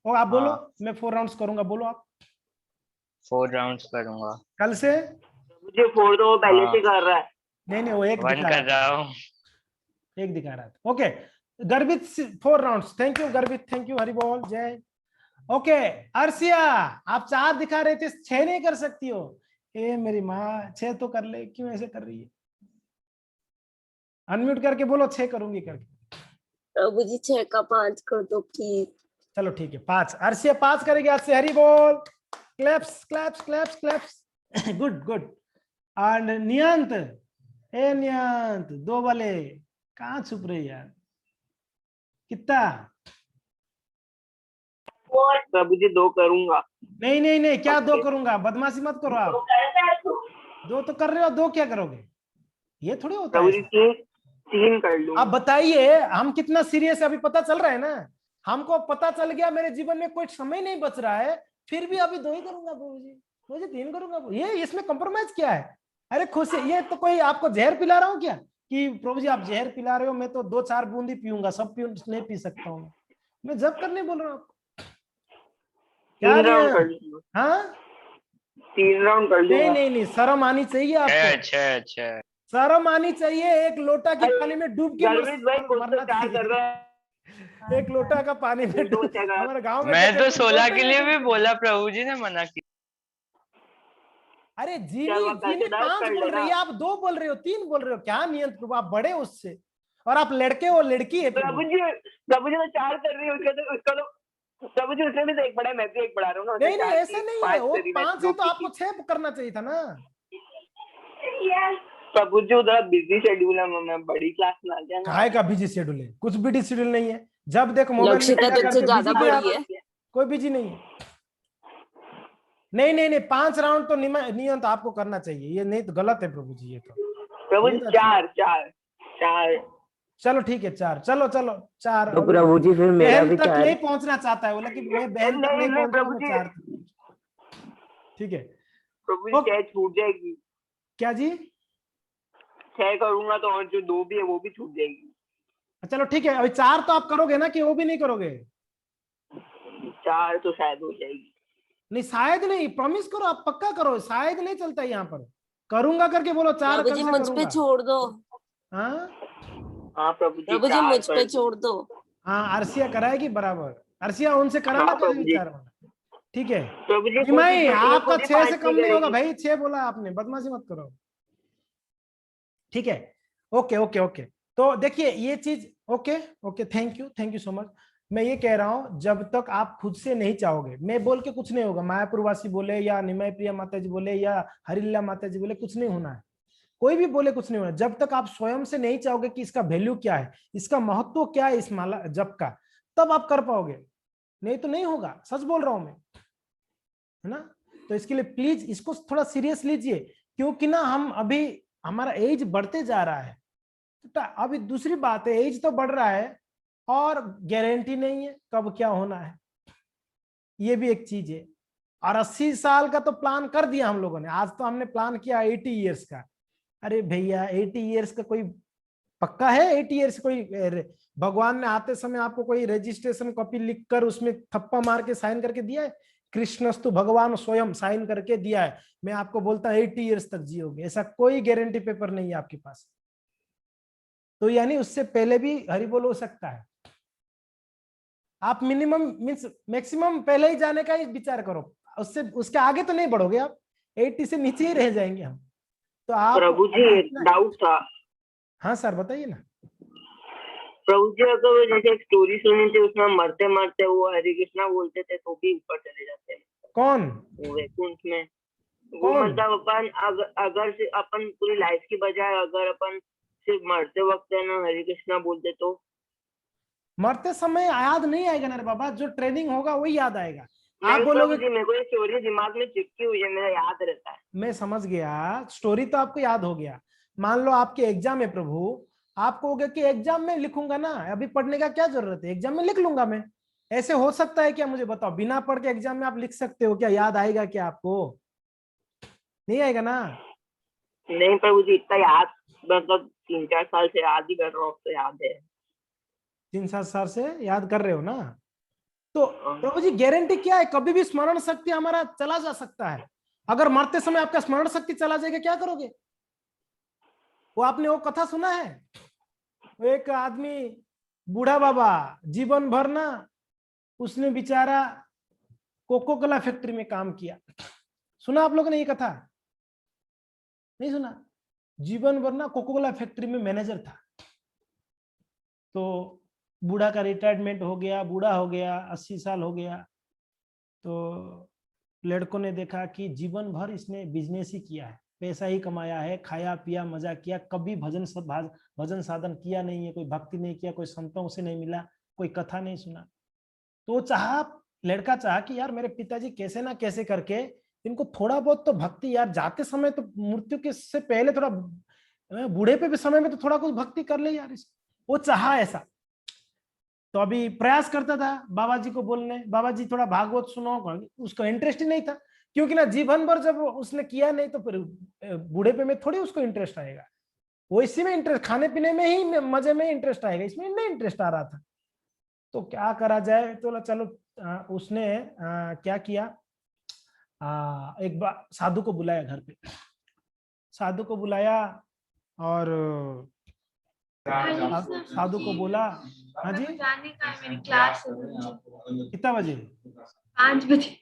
[SPEAKER 1] और आप बोलो
[SPEAKER 4] हाँ।
[SPEAKER 1] मैं 4 राउंड्स करूंगा, बोलो आप।
[SPEAKER 4] 4 राउंड्स करूंगा
[SPEAKER 1] कल से?
[SPEAKER 3] मुझे 4 तो वो पहले से कर रहा है।
[SPEAKER 1] नहीं वो 1
[SPEAKER 4] 1
[SPEAKER 1] दिखा
[SPEAKER 4] कर
[SPEAKER 1] रहा
[SPEAKER 4] रहा हूँ।
[SPEAKER 1] था, 1 दिखा रहा था। ओके गर्वित 4 राउंड्स, थैंक यू गर्वित, थैंक यू, हरि बोल, जय। ओके अर्सिया आप 4 दिखा रहे थे, 6 नहीं कर सकती हो? ए मेरी माँ, 6 तो कर ले, क्यों ऐसे कर रही है? अनम्यूट करके बोलो 6 करूंगी करके।
[SPEAKER 2] प्रभु जी 6 का 5 कर दो प्लीज।
[SPEAKER 1] चलो ठीक है 5, अर्सिया 5 करेगी आज से, हरि बोल, claps claps claps claps. Good good. And नियंत, ए नियंत 2 वाले कहाँ छुप रही यार, कितना?
[SPEAKER 3] प्रभु जी 2 करूंगा।
[SPEAKER 1] नहीं क्या 2 करूंगा, बदमाशी मत करो आप। 2 तो कर रहे हो, 2 क्या करोगे? ये थोड़ी होता
[SPEAKER 3] प्रभु जी
[SPEAKER 1] है।
[SPEAKER 3] 3 कर लूंगा।
[SPEAKER 1] आप बताइए हम कितना सीरियस है, अभी पता चल रहा है ना, हमको पता चल गया मेरे जीवन में कोई समय नहीं बच रहा है, फिर भी अभी 2 ही करूंगा प्रभु जी, मुझे 3 करूंगा। ये इसमें कॉम्प्रोमाइज क्या है? अरे खुश है, ये तो कोई आपको जहर पिला रहा हूँ क्या कि प्रभु जी आप जहर पिला रहे हो, मैं तो 2-4 बूंद ही पीऊंगा, सब नहीं पी सकता हूँ मैं जब करने बोल रहा हूँ।
[SPEAKER 3] 3 राउंड कर लूंगा।
[SPEAKER 1] हाँ
[SPEAKER 3] 3 राउंड कर लूंगा।
[SPEAKER 1] नहीं शर्म आनी चाहिए आपको,
[SPEAKER 4] अच्छा
[SPEAKER 1] शर्म आनी चाहिए। 1 लोटा की पानी में डूब के
[SPEAKER 3] गर्वित भाई कुछ तो
[SPEAKER 1] मरना
[SPEAKER 3] क्या कर रहा है?
[SPEAKER 1] चाहिए। 1 लोटा का पानी में डूब, हमारे गांव में
[SPEAKER 4] मैं तो
[SPEAKER 1] कहते हैं,
[SPEAKER 4] 16 के लिए भी बोला, प्रभु जी ने मना किया।
[SPEAKER 1] अरे जीनी
[SPEAKER 3] चलो,
[SPEAKER 1] जीनी 5 बोल रही है, आप 2 बोल रहे हो, 3 बोल रहे हो, क्या नियंत्रण प्रभु, आप बड़े उससे, और आप लड़के हो, लड़की है
[SPEAKER 3] प्रभु
[SPEAKER 1] प्रभु।
[SPEAKER 3] जी तो 4 कर रही है, उसका तो प्रभु जी उसने भी तो 1 पढ़ा है, मैं भी 1 पढ़ा रहा हूँ ना।
[SPEAKER 1] नहीं ऐसा नहीं है, वो 5 है तो आपको 6 करना चाहिए था ना।
[SPEAKER 3] प्रभु जी उधर बिजी शेड्यूल है, मैं बड़ी क्लास में आ गया ना।
[SPEAKER 1] काहे का बिजी शेड्यूल है? कुछ भी शेड्यूल नहीं है, जब देखो मोबाइल
[SPEAKER 2] लक्ष्यता तुझसे ज्यादा बड़ी है।
[SPEAKER 1] कोई बिजी नहीं है। नहीं 5 राउंड तो नियम तो आपको करना चाहिए, ये नहीं तो गलत है प्रभु जी, ये तो
[SPEAKER 3] प्रभु जी 4
[SPEAKER 1] चलो ठीक है 4, चलो 4।
[SPEAKER 6] तो प्रभु जी फिर मेरा
[SPEAKER 1] बहन
[SPEAKER 6] भी
[SPEAKER 1] तक
[SPEAKER 6] 4।
[SPEAKER 1] नहीं पहुंचना चाहता है, बोला कि मैं बहन तक नहीं
[SPEAKER 3] नहीं,
[SPEAKER 1] पहुंचूंगा,
[SPEAKER 3] प्रभु
[SPEAKER 1] मैं
[SPEAKER 3] जी।
[SPEAKER 1] 4 ठीक है।
[SPEAKER 3] प्रभु जी 6 छूट जाएगी।
[SPEAKER 1] क्या जी?
[SPEAKER 3] 6 करूंगा तो और जो 2 भी है वो भी छूट जाएगी।
[SPEAKER 1] चलो ठीक है, अभी 4 तो आप करोगे ना, कि वो भी नहीं करोगे?
[SPEAKER 3] 4 तो शायद हो जाएगी।
[SPEAKER 1] नहीं शायद नहीं, प्रॉमिस करो, आप पक्का करो, शायद नहीं चलता है यहाँ पर। करूंगा करके बोलो 4
[SPEAKER 2] प्रभु जी मुझ पे छोड़ दो।
[SPEAKER 3] हाँ प्रभु जी
[SPEAKER 2] प्रभु जी मुझ पे छोड़ दो।
[SPEAKER 1] हाँ अर्सिया कराएगी बराबर, अर्सिया उनसे कराना
[SPEAKER 3] हाँ, प्रभु जी।
[SPEAKER 1] 4 वाला, ठीक है।
[SPEAKER 3] प्रभु जी
[SPEAKER 1] नहीं आपका 6 से
[SPEAKER 3] 5
[SPEAKER 1] कम नहीं होगा भाई, 6 बोला आपने, बदमाशी मत करो, ठीक है। ओके तो देखिए ये चीज, okay thank you so much. मैं ये कह रहा हूं, जब तक आप खुद से नहीं चाहोगे, मैं बोल के कुछ नहीं होगा, मायापुरवासी बोले या निमाई प्रिया माता जी बोले या हरिल्ला माता जी बोले, कुछ नहीं होना है, कोई भी बोले कुछ नहीं होना जब तक आप स्वयं से नहीं चाहोगे कि इसका वैल्यू क्या है, इसका महत्व क्या है इस माला जप का, तब आप कर पाओगे, नहीं तो नहीं होगा। सच बोल रहा हूं मैं, है ना। तो इसके लिए प्लीज इसको थोड़ा सीरियस लीजिए, क्योंकि ना हम अभी हमारा एज बढ़ते जा रहा है। तो अभी दूसरी बात है, एज तो बढ़ रहा है और गारंटी नहीं है कब क्या होना है, ये भी एक चीज है। और 80 साल का तो प्लान कर दिया हम लोगों ने, आज तो हमने प्लान किया 80 इयर्स का। अरे भैया 80 इयर्स का कोई पक्का है? 80 इयर्स कोई भगवान ने आते समय आपको कोई रजिस्ट्रेशन कॉपी लिखकर उसमें थप्पा मार के साइन करके दिया है? कृष्णस्तु भगवान स्वयं साइन करके दिया है, मैं आपको बोलता 80 इयर्स तक जियोगे, ऐसा कोई गारंटी पेपर नहीं है आपके पास। तो यानी उससे पहले भी हरि बोल हो सकता है। आप मिनिमम मीन्स मैक्सिमम पहले ही जाने का ही विचार करो, उससे उसके आगे तो नहीं बढ़ोगे आप, 80 से नीचे ही रह जाएंगे हम। तो आप
[SPEAKER 3] प्रभु जी एक डाउट था।
[SPEAKER 1] हाँ सर बताइए ना।
[SPEAKER 3] प्रभु जी अगर वो जैसे एक स्टोरी सुनी थी उसमें मरते मरते वो हरे कृष्णा बोलते थे तो भी ऊपर चले जाते हैं,
[SPEAKER 1] कौन?
[SPEAKER 3] वो वैकुंठ में। वो
[SPEAKER 1] कौन?
[SPEAKER 3] मतलब अपन अगर से अपन पूरी लाइफ की बजाय अगर अपन सिर्फ मरते वक्त है ना हरे कृष्णा बोलते तो
[SPEAKER 1] मरते समय याद नहीं आएगा ना रे बाबा, जो ट्रेनिंग होगा वही याद आएगा। आप
[SPEAKER 3] नहीं
[SPEAKER 1] बोलोगे
[SPEAKER 3] प्रभु जी मेरे को ये स्टोरी दिमाग में चिपकी हुई है, मेरा याद रहता है।
[SPEAKER 1] मैं समझ गया, स्टोरी तो आपको याद हो गया। मान लो आपके एग्जाम है प्रभु, आप कहोगे कि एग्जाम में लिखूंगा ना, अभी पढ़ने का क्या जरूरत है, एग्जाम में लिख लूंगा मैं। ऐसे हो सकता है क्या? मुझे बताओ, बिना पढ़ के एग्जाम में आप लिख सकते हो क्या? याद आएगा क्या आपको? नहीं आएगा ना।
[SPEAKER 3] नहीं प्रभु जी इतना याद, मतलब 3-4 साल से याद ही कर रहा हूँ तो याद है।
[SPEAKER 1] 3-7 साल से याद कर रहे हो ना। तो प्रभु जी गारंटी क्या है? कभी भी स्मरण शक्ति हमारा चला जा सकता है। अगर मरते समय आपका स्मरण शक्ति चला जाएगा क्या करोगे? वो आपने वो कथा सुना है, वो एक आदमी बूढ़ा बाबा जीवन भर ना उसने बेचारा कोको कोला फैक्ट्री में काम किया। सुना आप लोगों ने ये कथा? नहीं सुना? जीवन भर ना कोको कोला फैक्ट्री में मैनेजर था। तो बूढ़ा का रिटायरमेंट हो गया, बूढ़ा हो गया, 80 साल हो गया। तो लड़कों ने देखा कि जीवन भर इसने बिजनेस ही किया है, पैसा ही कमाया है, खाया पिया मजा किया, कभी भजन साधन किया नहीं है, कोई भक्ति नहीं किया, कोई संतों से नहीं मिला, कोई कथा नहीं सुना। तो लड़का चाहा कि यार मेरे पिताजी कैसे ना कैसे करके इनको थोड़ा बहुत तो भक्ति, यार जाते समय तो मृत्यु के से पहले थोड़ा बूढ़े पे भी समय में तो थोड़ा कुछ भक्ति कर ले यार। वो चाहा ऐसा। तो अभी प्रयास करता था बाबा जी को बोलने, बाबा जी थोड़ा भागवत सुनो, उसको इंटरेस्ट ही नहीं था, क्योंकि ना जीवन भर जब उसने किया नहीं तो फिर बूढ़े पे में थोड़ी उसको इंटरेस्ट आएगा। वो इसी में इंटरेस्ट, खाने पीने में ही मजे में इंटरेस्ट आएगा, इसमें नहीं इंटरेस्ट आ रहा था। तो क्या करा जाए, तो चलो उसने क्या किया, एक बार साधु को बुलाया घर पे, साधु को बुलाया और साधु को बोला, हाँ जी
[SPEAKER 7] जाने का है, मेरी क्लास है।
[SPEAKER 1] कितना बजे?
[SPEAKER 7] 5 बजे।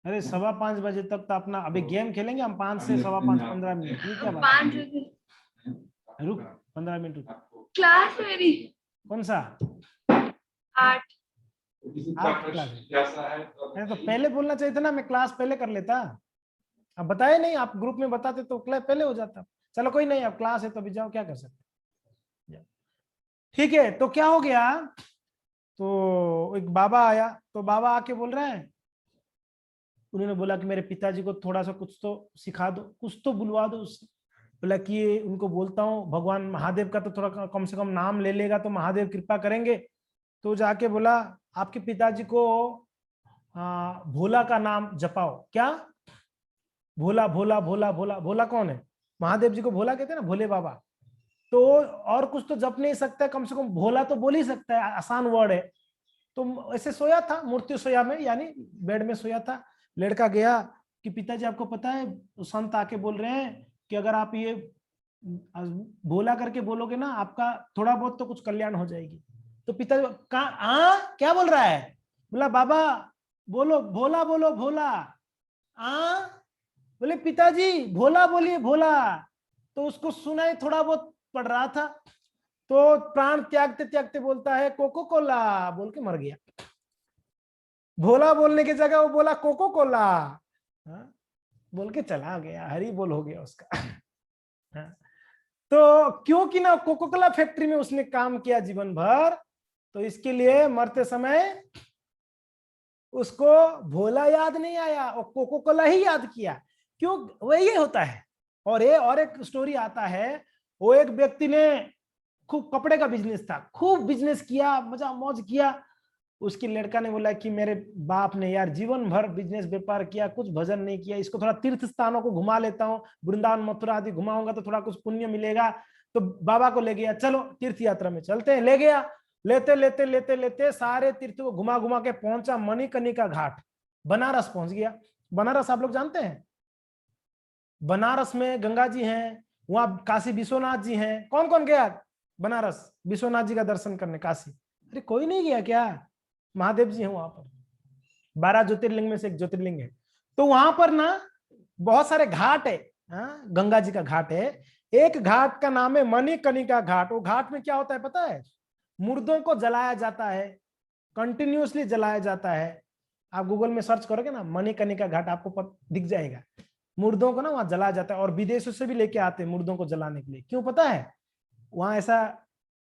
[SPEAKER 1] अरे 5:15 बजे तक तो अपना अभी गेम खेलेंगे हम, 5 से 5:15 15 मिनट, ये क्या बात?
[SPEAKER 7] 5 बजे
[SPEAKER 1] रुक 15 मिनट रुक।
[SPEAKER 7] क्लास है मेरी।
[SPEAKER 1] कौन सा?
[SPEAKER 7] 8
[SPEAKER 1] क्लास है? तो पहले बोलना चाहिए था ना, मैं क्लास पहले कर लेता। अब बताए नहीं, आप ग्रुप में बताते तो क्लास पहले हो जाता। चलो कोई नहीं, अब क्लास है तो अभी जाओ, क्या कर सकते। ठीक है, तो क्या हो गया, तो एक बाबा आया, तो बाबा आके बोल रहा है, उन्होंने बोला कि मेरे पिताजी को थोड़ा सा कुछ तो सिखा दो, कुछ तो बुलवा दो उससे। बोला कि उनको बोलता हूँ भगवान महादेव का तो थोड़ा कम से कम नाम ले लेगा तो महादेव कृपा करेंगे। तो जाके बोला आपके पिताजी को भोला का नाम जपाओ। क्या? भोला भोला भोला भोला। भोला कौन है? महादेव जी को भोला कहते हैं ना, भोले बाबा। तो और कुछ तो जप नहीं सकता, कम से कम भोला तो बोल ही सकता है, आसान वर्ड है। तो ऐसे सोया था, मृत्यु सोया में, यानी बेड में सोया था। लड़का गया कि पिताजी आपको पता है संत आके बोल रहे हैं कि अगर आप ये भोला करके बोलोगे ना, आपका थोड़ा बहुत तो कुछ कल्याण हो जाएगी। तो पिताजी क्या बोल रहा है? बोला बाबा बोलो भोला, बोलो भोला। बोले पिताजी भोला बोलिए भोला। तो उसको सुनाई थोड़ा बहुत पड़ रहा था, तो प्राण त्यागते त्यागते बोलता है कोको कोला, बोल के मर गया। भोला बोलने की जगह वो बोला कोको कोला, बोल के चला गया, हरी बोल हो गया उसका। तो क्योंकि ना कोको कोला फैक्ट्री में उसने काम किया जीवन भर, तो इसके लिए मरते समय उसको भोला याद नहीं आया और कोको कोला ही याद किया। क्यों? वही होता है। और एक स्टोरी आता है, वो एक व्यक्ति ने खूब कपड़े का बिजनेस था, खूब बिजनेस किया, मजा मौज किया। उसके लड़का ने बोला कि मेरे बाप ने यार जीवन भर बिजनेस व्यापार किया, कुछ भजन नहीं किया, इसको थोड़ा तीर्थ स्थानों को घुमा लेता हूँ, वृंदावन मथुरा आदि घुमाऊंगा तो थोड़ा कुछ पुण्य मिलेगा। तो बाबा को ले गया, चलो तीर्थ यात्रा में चलते हैं। ले गया, लेते लेते लेते लेते सारे तीर्थ को घुमा घुमा के पहुंचा मणिकर्णिका घाट, बनारस पहुंच गया। बनारस आप लोग जानते हैं, बनारस में गंगा जी हैं, वहां काशी विश्वनाथ जी हैं। कौन कौन गया बनारस विश्वनाथ जी का दर्शन करने? काशी? अरे कोई नहीं गया क्या? महादेव जी हैं वहां पर, 12 ज्योतिर्लिंग में से एक ज्योतिर्लिंग है। तो वहां पर ना बहुत सारे घाट है, गंगा जी का घाट है। एक घाट का नाम है मणिकर्णिका घाट। वो घाट में क्या होता है पता है? मुर्दों को जलाया जाता है, कंटिन्यूअसली जलाया जाता है। आप गूगल में सर्च करोगे ना मणिकर्णिका घाट, आपको दिख जाएगा। मुर्दों को ना वहां जलाया जाता है और विदेशों से भी लेके आते हैं मुर्दों को जलाने के लिए। क्यों पता है? वहां ऐसा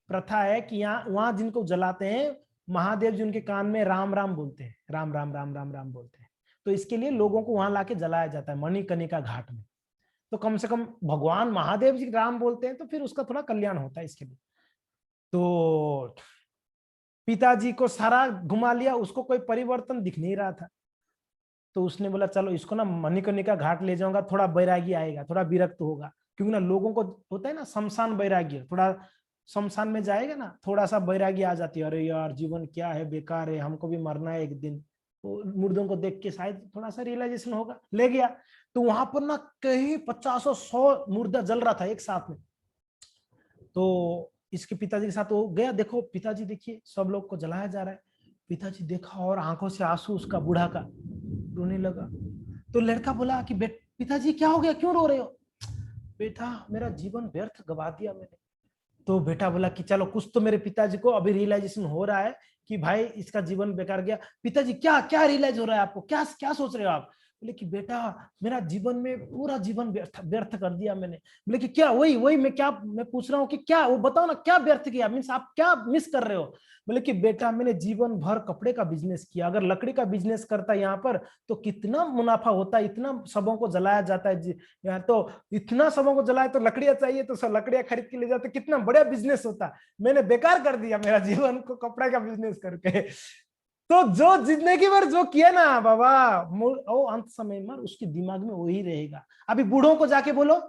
[SPEAKER 1] प्रथा है कि यहाँ वहां जिनको जलाते हैं महादेव जी उनके कान में राम राम बोलते हैं, राम राम राम राम राम बोलते हैं। तो इसके लिए लोगों को वहां लाके जलाया जाता है मणिकर्णिका घाट में। तो कम से कम भगवान महादेव जी राम बोलते हैं तो फिर उसका थोड़ा कल्याण होता है इसके लिए। तो पिताजी को सारा घुमा लिया, उसको कोई परिवर्तन दिख नहीं रहा था। तो उसने बोला चलो इसको ना मणिकर्णिका घाट ले जाऊंगा, थोड़ा वैरागी आएगा, थोड़ा विरक्त होगा। क्योंकि ना लोगों को होता है ना शमशान वैराग्य, थोड़ा शमशान में जाएगा ना थोड़ा सा वैरागी आ जाती है, अरे यार जीवन क्या है, बेकार है, हमको भी मरना है एक दिन। तो मुर्दों को देख के शायद थोड़ा सा रियलाइजेशन होगा। ले गया तो वहां पर ना कहीं 50-100 मुर्दा जल रहा था एक साथ में। तो इसके पिताजी के साथ वो गया, देखो पिताजी देखिए सब लोग को जलाया जा रहा है। पिताजी देखा और आंखों से आंसू उसका बूढ़ा का रोने लगा। तो लड़का बोला कि पिताजी क्या हो गया, क्यों रो रहे हो? बेटा मेरा जीवन व्यर्थ गवा दिया मैंने। तो बेटा बोला कि चलो कुछ तो मेरे पिताजी को अभी रियलाइजेशन हो रहा है कि भाई इसका जीवन बेकार गया। पिताजी क्या क्या रियलाइज हो रहा है आपको, क्या क्या सोच रहे हो आप? बोले कि बेटा मेरा जीवन में पूरा जीवन व्यर्थ कर दिया मैंने। बोले कि क्या? वही मैं पूछ रहा हूँ कि क्या, वो बताओ ना क्या व्यर्थ किया, मीन्स आप क्या मिस कर रहे हो? बोले कि बेटा मैंने जीवन भर कपड़े का बिजनेस किया, अगर लकड़ी का बिजनेस करता यहाँ पर तो कितना मुनाफा होता, इतना सबों को जलाया जाता है, तो इतना सबों को जलाया तो लकड़ियां चाहिए तो सब लकड़ियां खरीद के ले जाते, कितना बड़ा बिजनेस होता। मैंने बेकार कर दिया मेरा जीवन को कपड़े का बिजनेस करके। तो जो जिंदगी भर जो किया ना बाबा, वो अंत समय में उसके दिमाग में वही रहेगा। अभी बूढ़ों को जाके बोलो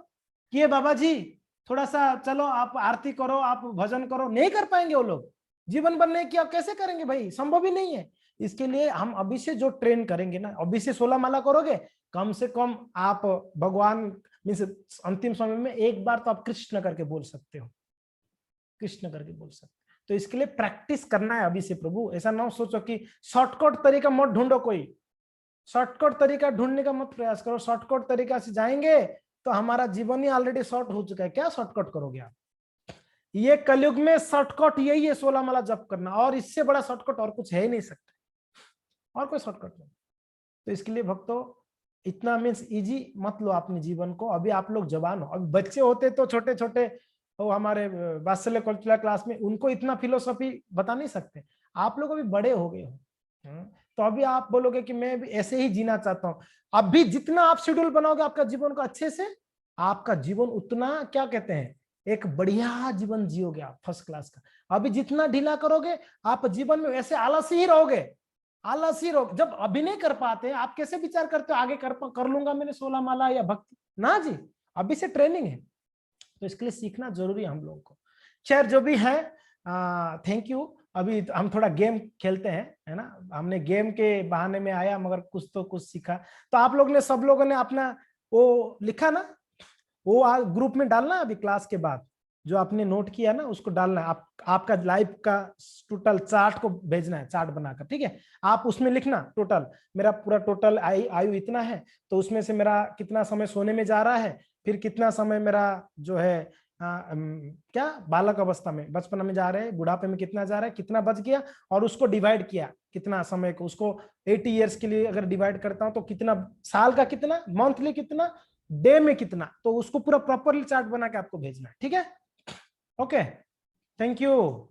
[SPEAKER 1] कि ये बाबा जी थोड़ा सा चलो आप आरती करो, आप भजन करो, नहीं कर पाएंगे वो लोग। जीवन बनने की आप कैसे करेंगे भाई, संभव ही नहीं है। इसके लिए हम अभी से जो ट्रेन करेंगे ना, अभी से 16 माला करोगे, कम से कम आप भगवान मीन्स अंतिम समय में एक बार तो आप कृष्ण करके बोल सकते हो, कृष्ण करके बोल सकते हो। तो इसके लिए प्रैक्टिस करना है अभी से प्रभु। ऐसा ना सोचो कि शॉर्टकट तरीका मत ढूंढो, कोई शॉर्टकट तरीका ढूंढने का मत प्रयास करो। शॉर्टकट तरीका से जाएंगे तो हमारा जीवन ही ऑलरेडी शॉर्ट हो चुका है, क्या शॉर्टकट करोगे आप? ये कलयुग में शॉर्टकट यही है 16 माला जप करना, और इससे बड़ा शॉर्टकट और कुछ है ही नहीं सकते, और कोई शॉर्टकट नहीं। तो इसके लिए भक्तों इतना मीन्स इजी मत लो अपने जीवन को। अभी आप लोग जवान हो, अभी बच्चे होते तो छोटे छोटे वो हमारे वात्सल्य कल्चरल क्लास में उनको इतना फिलोसफी बता नहीं सकते। आप लोग अभी बड़े हो गए हो, तो अभी आप बोलोगे कि मैं भी ऐसे ही जीना चाहता हूँ। अभी जितना आप शेड्यूल बनाओगे आपका जीवन का अच्छे से, आपका जीवन उतना क्या कहते हैं एक बढ़िया जीवन जियोगे आप, फर्स्ट क्लास का। अभी जितना ढीला करोगे आप जीवन में वैसे आलसी ही रहोगे, आलसी रहोगे। जब अभी नहीं कर पाते आप कैसे विचार करते हो आगे कर लूंगा मैंने 16 माला या भक्ति? ना जी, अभी से ट्रेनिंग है। तो इसके लिए सीखना जरूरी है हम लोगों को। खैर जो भी है थैंक यू। अभी हम थोड़ा गेम खेलते हैं, है ना। हमने गेम के बहाने में आया मगर कुछ तो कुछ सीखा। तो आप लोग ने सब लोगों ने अपना वो लिखा ना, वो ग्रुप में डालना अभी क्लास के बाद, जो आपने नोट किया ना उसको डालना है। आपका लाइफ का टोटल चार्ट को भेजना है, चार्ट बनाकर, ठीक है। आप उसमें लिखना टोटल मेरा पूरा टोटल आयु इतना है, तो उसमें से मेरा कितना समय सोने में जा रहा है, फिर कितना समय मेरा जो है क्या बालक अवस्था में बचपन में जा रहे हैं, बुढ़ापे में कितना जा रहा है, कितना बच गया, और उसको डिवाइड किया कितना समय को। उसको 80 ईयर्स के लिए अगर डिवाइड करता हूं तो कितना साल का, कितना मंथली, कितना डे में कितना, तो उसको पूरा प्रॉपरली चार्ट बना के आपको भेजना है, ठीक है। Okay, thank you.